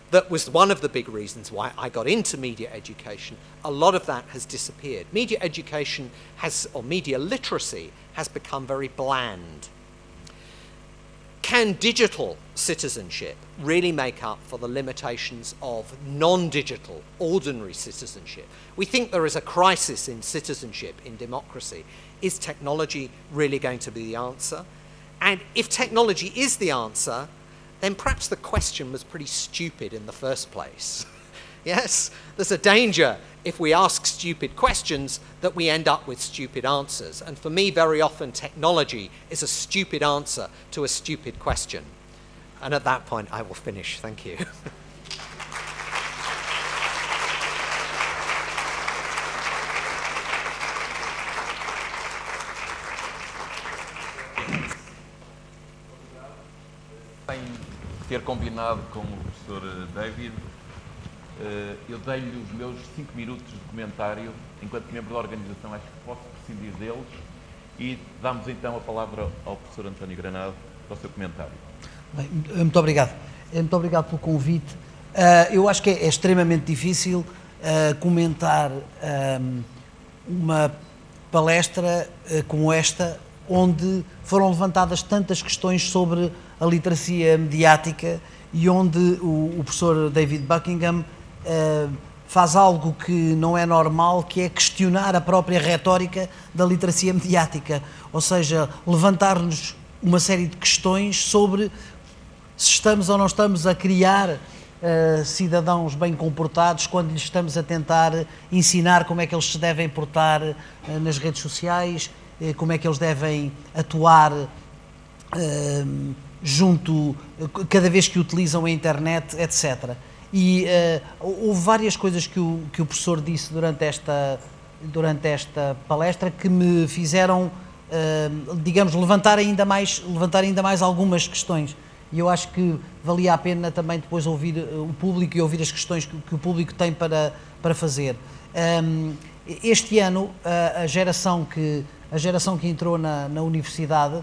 that was one of the big reasons why I got into media education, a lot of that has disappeared. Media education has, or media literacy, has become very bland. Can digital citizenship really make up for the limitations of non-digital, ordinary citizenship? We think there is a crisis in citizenship, in democracy. Is technology really going to be the answer? And if technology is the answer, then perhaps the question was pretty stupid in the first place. Yes, there's a danger if we ask stupid questions that we end up with stupid answers. And for me, very often, technology is a stupid answer to a stupid question. And at that point, I will finish. Thank you.
Sem ter combinado com o professor David, eu dei-lhe os meus 5 minutos de comentário. Enquanto membro da organização, acho que posso prescindir deles, e damos então a palavra ao professor António Granado para o seu comentário.
Bem, muito obrigado. Muito obrigado pelo convite. Eu acho que é extremamente difícil comentar uma palestra como esta, onde foram levantadas tantas questões sobre a literacia mediática e onde o professor David Buckingham faz algo que não é normal, que é questionar a própria retórica da literacia mediática, ou seja, levantar-nos uma série de questões sobre se estamos ou não estamos a criar cidadãos bem comportados quando lhes estamos a tentar ensinar como é que eles se devem portar nas redes sociais, como é que eles devem atuar cada vez que utilizam a internet, etc. E houve várias coisas que o professor disse durante esta palestra que me fizeram, digamos, levantar ainda mais algumas questões. E eu acho que valia a pena também depois ouvir o público e ouvir as questões que o público tem para fazer. Este ano, a geração que entrou na universidade,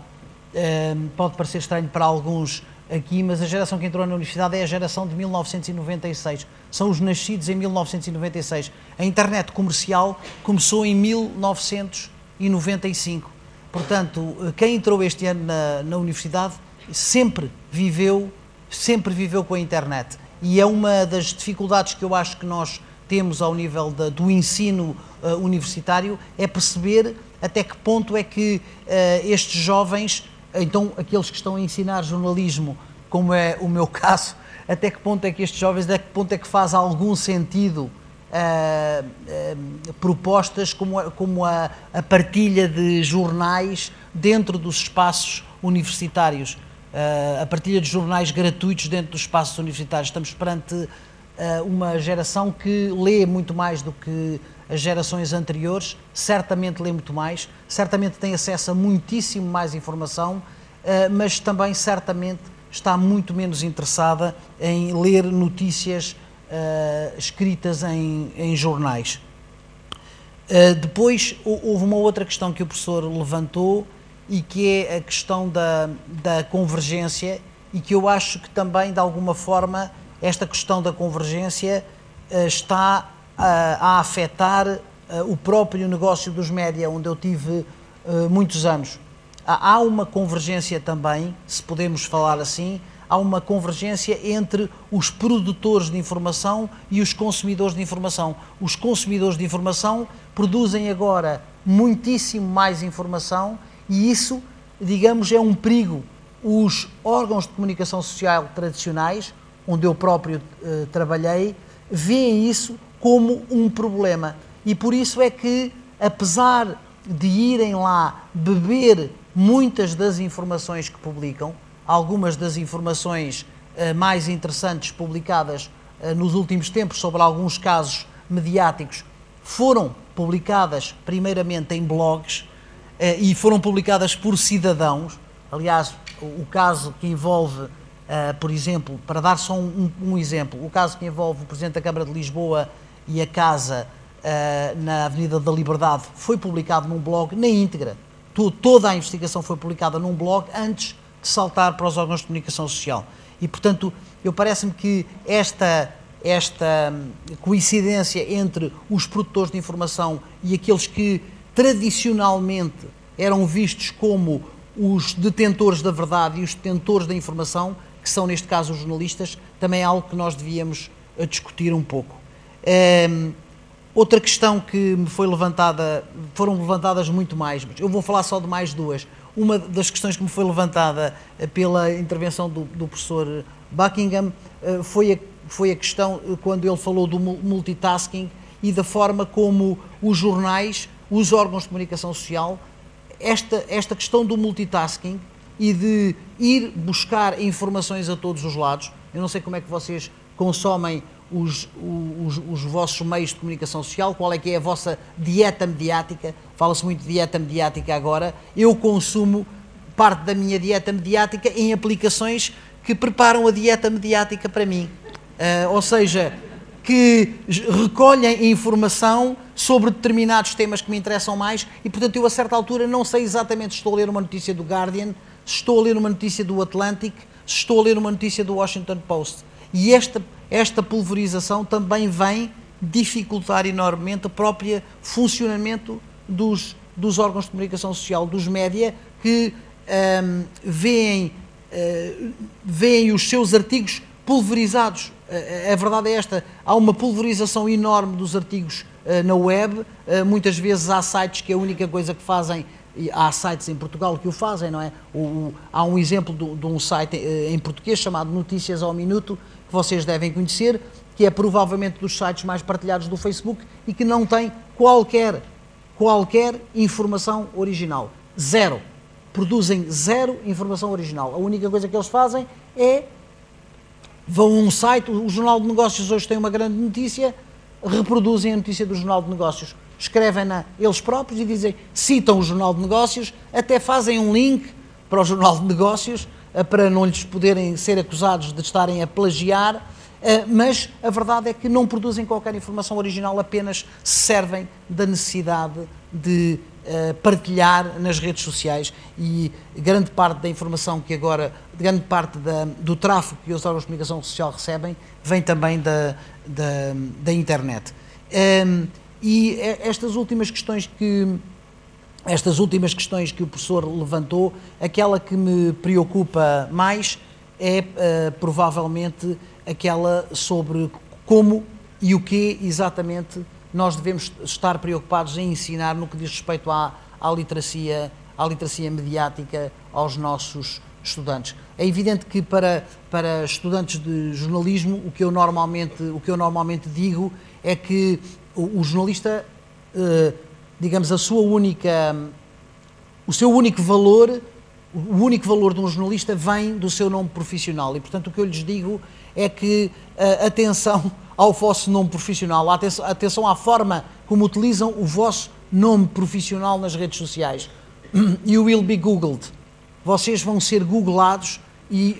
pode parecer estranho para alguns aqui, mas a geração que entrou na universidade é a geração de 1996. São os nascidos em 1996. A internet comercial começou em 1995. Portanto, quem entrou este ano na universidade sempre viveu com a internet. E é uma das dificuldades que eu acho que nós temos ao nível do ensino universitário, é perceber até que ponto é que estes jovens, então aqueles que estão a ensinar jornalismo, como é o meu caso, até que ponto é que estes jovens, até que ponto é que faz algum sentido propostas como a partilha de jornais dentro dos espaços universitários, a partilha de jornais gratuitos dentro dos espaços universitários. Estamos perante uma geração que lê muito mais do que as gerações anteriores, certamente lê muito mais, certamente tem acesso a muitíssimo mais informação, mas também certamente está muito menos interessada em ler notícias escritas em jornais. Depois houve uma outra questão que o professor levantou e que é a questão da convergência, e que eu acho que também, de alguma forma, esta questão da convergência está a afetar o próprio negócio dos média, onde eu tive muitos anos. Há uma convergência também, se podemos falar assim, há uma convergência entre os produtores de informação e os consumidores de informação. Os consumidores de informação produzem agora muitíssimo mais informação, e isso, digamos, é um perigo. Os órgãos de comunicação social tradicionais, onde eu próprio trabalhei, veem isso como um problema. E por isso é que, apesar de irem lá beber muitas das informações que publicam, algumas das informações mais interessantes publicadas nos últimos tempos sobre alguns casos mediáticos foram publicadas primeiramente em blogs e foram publicadas por cidadãos. Aliás, o caso que envolve, por exemplo, para dar só um exemplo, o caso que envolve o Presidente da Câmara de Lisboa e a casa na Avenida da Liberdade foi publicado num blog na íntegra. Toda a investigação foi publicada num blog antes de saltar para os órgãos de comunicação social. E, portanto, parece-me que esta coincidência entre os produtores de informação e aqueles que tradicionalmente eram vistos como os detentores da verdade e os detentores da informação, que são neste caso os jornalistas, também é algo que nós devíamos discutir um pouco. Outra questão que me foi levantada, foram levantadas muito mais, mas eu vou falar só de mais duas. Uma das questões que me foi levantada pela intervenção do professor Buckingham foi a questão, quando ele falou do multitasking e da forma como os jornais, os órgãos de comunicação social, esta questão do multitasking e de ir buscar informações a todos os lados. Eu não sei como é que vocês consomem os vossos meios de comunicação social, qual é que é a vossa dieta mediática. Fala-se muito de dieta mediática agora. Eu consumo parte da minha dieta mediática em aplicações que preparam a dieta mediática para mim. Ou seja, que recolhem informação sobre determinados temas que me interessam mais e, portanto, eu a certa altura não sei exatamente se estou a ler uma notícia do Guardian, se estou a ler uma notícia do Atlantic, se estou a ler uma notícia do Washington Post. E esta pulverização também vem dificultar enormemente o próprio funcionamento dos órgãos de comunicação social, dos média, que veem os seus artigos pulverizados. A verdade é esta: há uma pulverização enorme dos artigos na web. Muitas vezes há sites que a única coisa que fazem, há sites em Portugal que o fazem, não é? Há um exemplo de um site em português chamado Notícias ao Minuto, que vocês devem conhecer, que é provavelmente dos sites mais partilhados do Facebook e que não tem qualquer informação original. Zero. Produzem zero informação original. A única coisa que eles fazem é vão a um site, o Jornal de Negócios hoje tem uma grande notícia, reproduzem a notícia do Jornal de Negócios, escrevem-na eles próprios e dizem, citam o Jornal de Negócios, até fazem um link para o Jornal de Negócios, para não lhes poderem ser acusados de estarem a plagiar, mas a verdade é que não produzem qualquer informação original, apenas servem da necessidade de partilhar nas redes sociais, e grande parte da informação que agora, grande parte do tráfego que os órgãos de comunicação social recebem, vem também da internet. E estas últimas questões que o professor levantou, aquela que me preocupa mais é provavelmente aquela sobre como e o que exatamente nós devemos estar preocupados em ensinar no que diz respeito à literacia mediática aos nossos estudantes. É evidente que para estudantes de jornalismo o que eu normalmente digo é que o jornalista, digamos, o seu único valor de um jornalista vem do seu nome profissional, e portanto o que eu lhes digo é que atenção ao vosso nome profissional, atenção à forma como utilizam o vosso nome profissional nas redes sociais. You will be googled. Vocês vão ser googlados e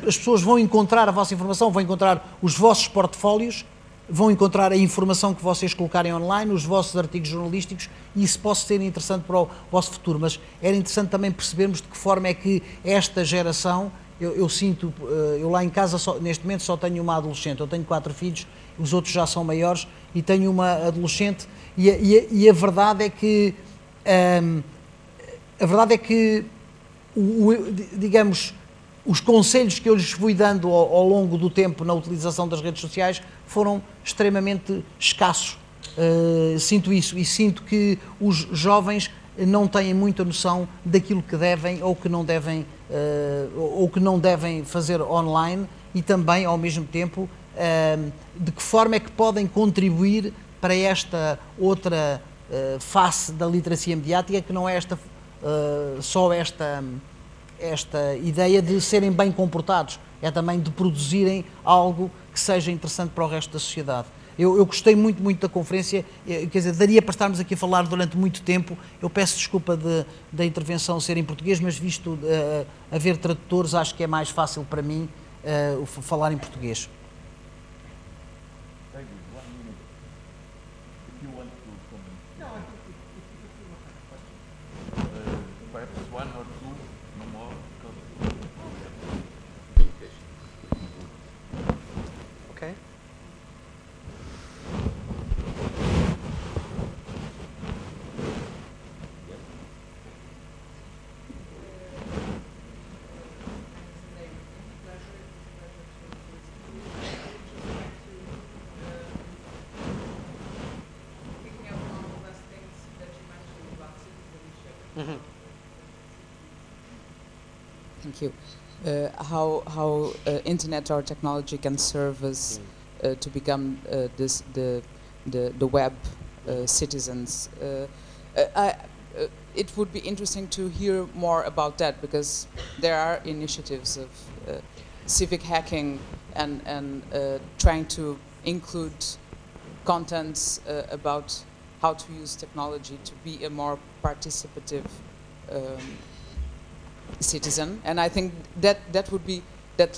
as pessoas vão encontrar a vossa informação, vão encontrar os vossos portfólios vão encontrar a informação que vocês colocarem online, os vossos artigos jornalísticos, e isso pode ser interessante para o vosso futuro, mas era interessante também percebermos de que forma é que esta geração, eu sinto, eu lá em casa neste momento só tenho uma adolescente, eu tenho 4 filhos, os outros já são maiores, e tenho uma adolescente, e a verdade é que, digamos, os conselhos que eu lhes fui dando ao longo do tempo na utilização das redes sociais foram extremamente escassos. Sinto isso, e sinto que os jovens não têm muita noção daquilo que devem ou que não devem fazer online, e também, ao mesmo tempo, de que forma é que podem contribuir para esta outra face da literacia mediática, que não é só esta ideia de serem bem comportados, é também de produzirem algo que seja interessante para o resto da sociedade. Eu gostei muito da conferência, quer dizer, daria para estarmos aqui a falar durante muito tempo. Eu peço desculpa da intervenção ser em português, mas visto haver tradutores, acho que é mais fácil para mim falar em português.
Okay. Mm-hmm.
Thank you. How internet or technology can serve us to become the web citizens. It would be interesting to hear more about that, because there are initiatives of civic hacking and trying to include contents about how to use technology to be a more participative citizen. And I think that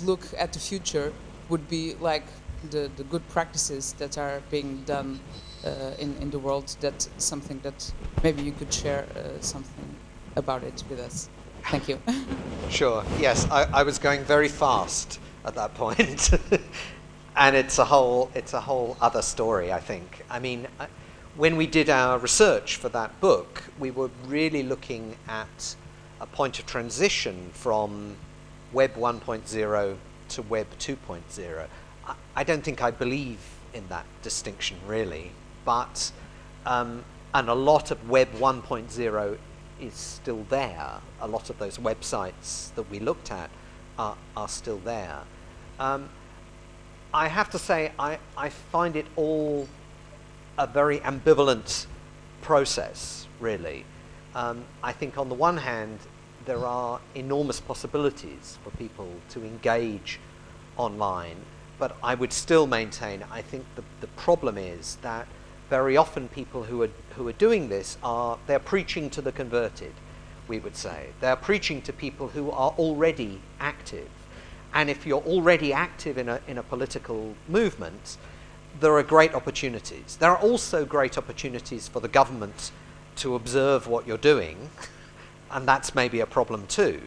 look at the future would be like the good practices that are being done in the world. That's something that maybe you could share something about it with us. Thank you.
Sure. Yes, I was going very fast at that point, and it's a whole other story, I think. I mean, when we did our research for that book, we were really looking at a point of transition from Web 1.0 to Web 2.0. I don't think I believe in that distinction, really, but and a lot of Web 1.0 is still there. A lot of those websites that we looked at are still there. I have to say, I find it all a very ambivalent process, really. I think on the one hand, there are enormous possibilities for people to engage online, but I would still maintain, I think the problem is that very often people who are doing this they're preaching to the converted, we would say. They're preaching to people who are already active. And if you're already active in a political movement, there are great opportunities. There are also great opportunities for the government to observe what you're doing, and that's maybe a problem too.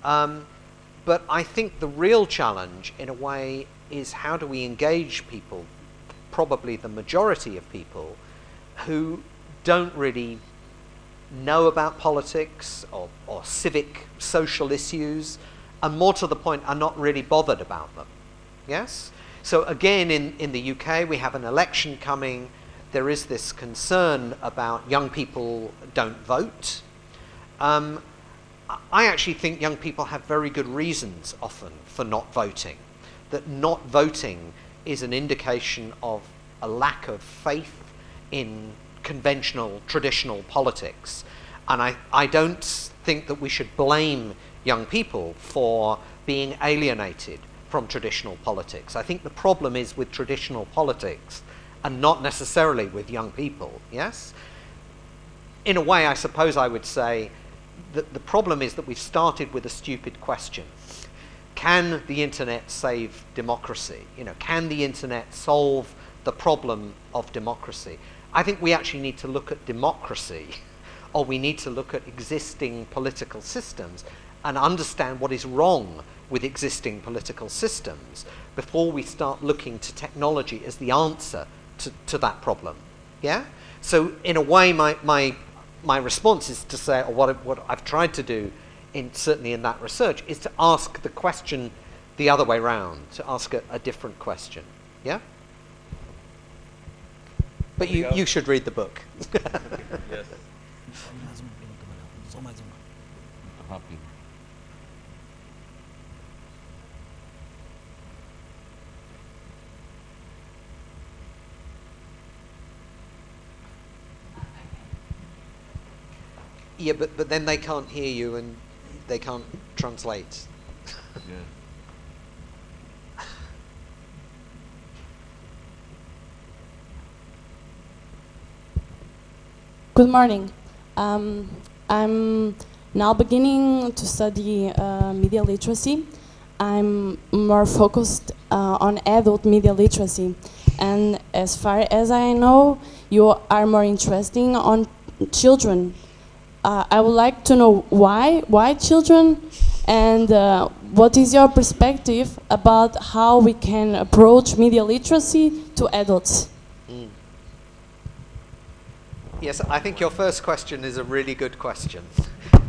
But I think the real challenge, in a way, is how do we engage people, probably the majority of people, who don't really know about politics or civic, social issues, and more to the point, are not really bothered about them. Yes? So again, in the UK, we have an election coming. There is this concern about young people don't vote. I actually think young people have very good reasons often for not voting. That not voting is an indication of a lack of faith in conventional, traditional politics. And I don't think that we should blame young people for being alienated from traditional politics. I think the problem is with traditional politics and not necessarily with young people, yes? In a way, I suppose I would say that the problem is that we've started with a stupid question. Can the internet save democracy? You know, can the internet solve the problem of democracy. I think we actually need to look at democracy, or we need to look at existing political systems and understand what is wrong with existing political systems before we start looking to technology as the answer to that problem. Yeah? So in a way, my response is to say, or what I've tried to do, certainly in that research, is to ask the question the other way round, to ask a different question. Yeah? But you should read the book.
Yes.
Só mais uma.
Rápido.
Yeah, but then they can't hear you and they can't translate.
Yes.
Good morning. I'm now beginning to study media literacy. I'm more focused on adult media literacy. And as far as I know, you are more interested on children. I would like to know why children, and what is your perspective about how we can approach media literacy to adults?
Yes, I think your first question is a really good question.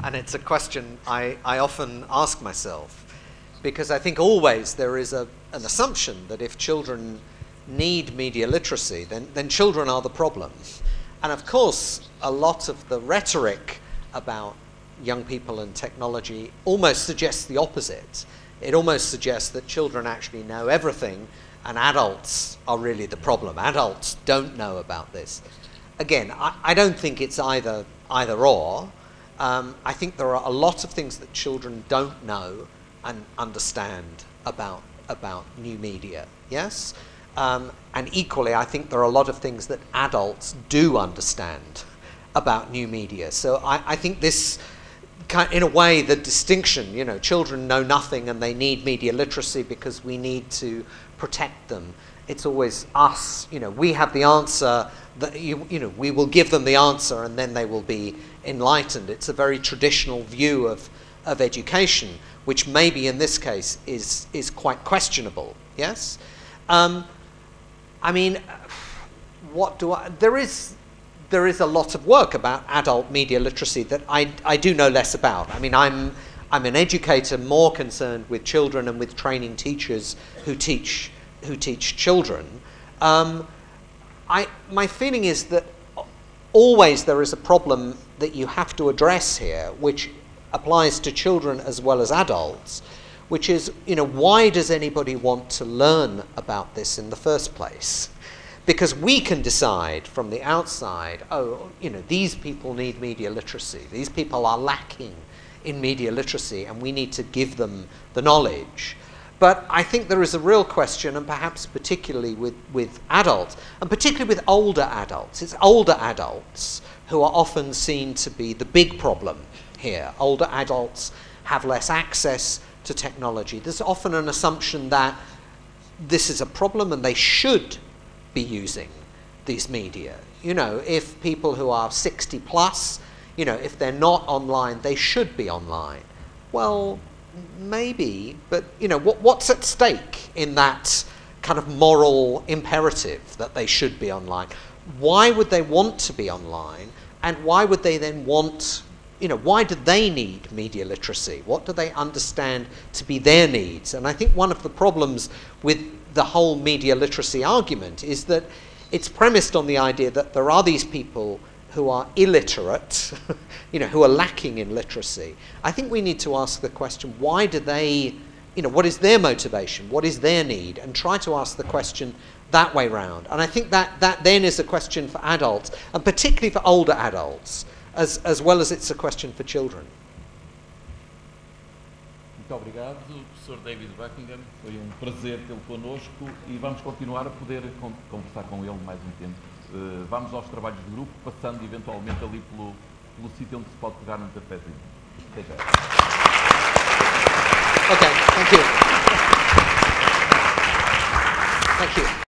And it's a question I often ask myself. Because I think always there is an assumption that if children need media literacy, then children are the problem. And of course, a lot of the rhetoric about young people and technology almost suggests the opposite. It almost suggests that children actually know everything and adults are really the problem. Adults don't know about this. Again, I don't think it's either or. I think there are a lot of things that children don't know and understand about new media, yes? And equally, I think there are a lot of things that adults do understand about new media. So I think this, in a way, the distinction, you know, children know nothing and they need media literacy because we need to protect them. It's always us, you know, we have the answer, that you know, we will give them the answer and then they will be enlightened. It's a very traditional view of education, which maybe in this case is quite questionable, yes? I mean, there is a lot of work about adult media literacy that I do know less about. I mean, I'm an educator more concerned with children and with training teachers who teach children. My feeling is that always there is a problem that you have to address here, which applies to children as well as adults, which is, you know, why does anybody want to learn about this in the first place? Because we can decide from the outside, oh, you know, these people need media literacy. These people are lacking in media literacy and we need to give them the knowledge. But I think there is a real question, and perhaps particularly with adults, and particularly with older adults. It's older adults who are often seen to be the big problem here. Older adults have less access to technology. There's often an assumption that this is a problem and they should be using these media. You know, if people who are 60 plus, you know, if they're not online, they should be online. Well, maybe, but you know, what's at stake in that kind of moral imperative that they should be online? Why would they want to be online? And why would they then want, you know, why do they need media literacy? What do they understand to be their needs? And I think one of the problems with the whole media literacy argument is that it's premised on the idea that there are these people who are illiterate, you know, who are lacking in literacy. I think we need to ask the question, why do they, you know, what is their motivation? What is their need? And try to ask the question that way round. And I think that then is a question for adults, and particularly for older adults, as well as it's a question for children.
Muito obrigado, Professor David Buckingham. Foi prazer tê-lo connosco e vamos continuar a poder conversar com ele mais um tempo. Vamos aos trabalhos de grupo, passando eventualmente ali pelo sítio onde se pode pegar num cafezinho. Até já.
Okay.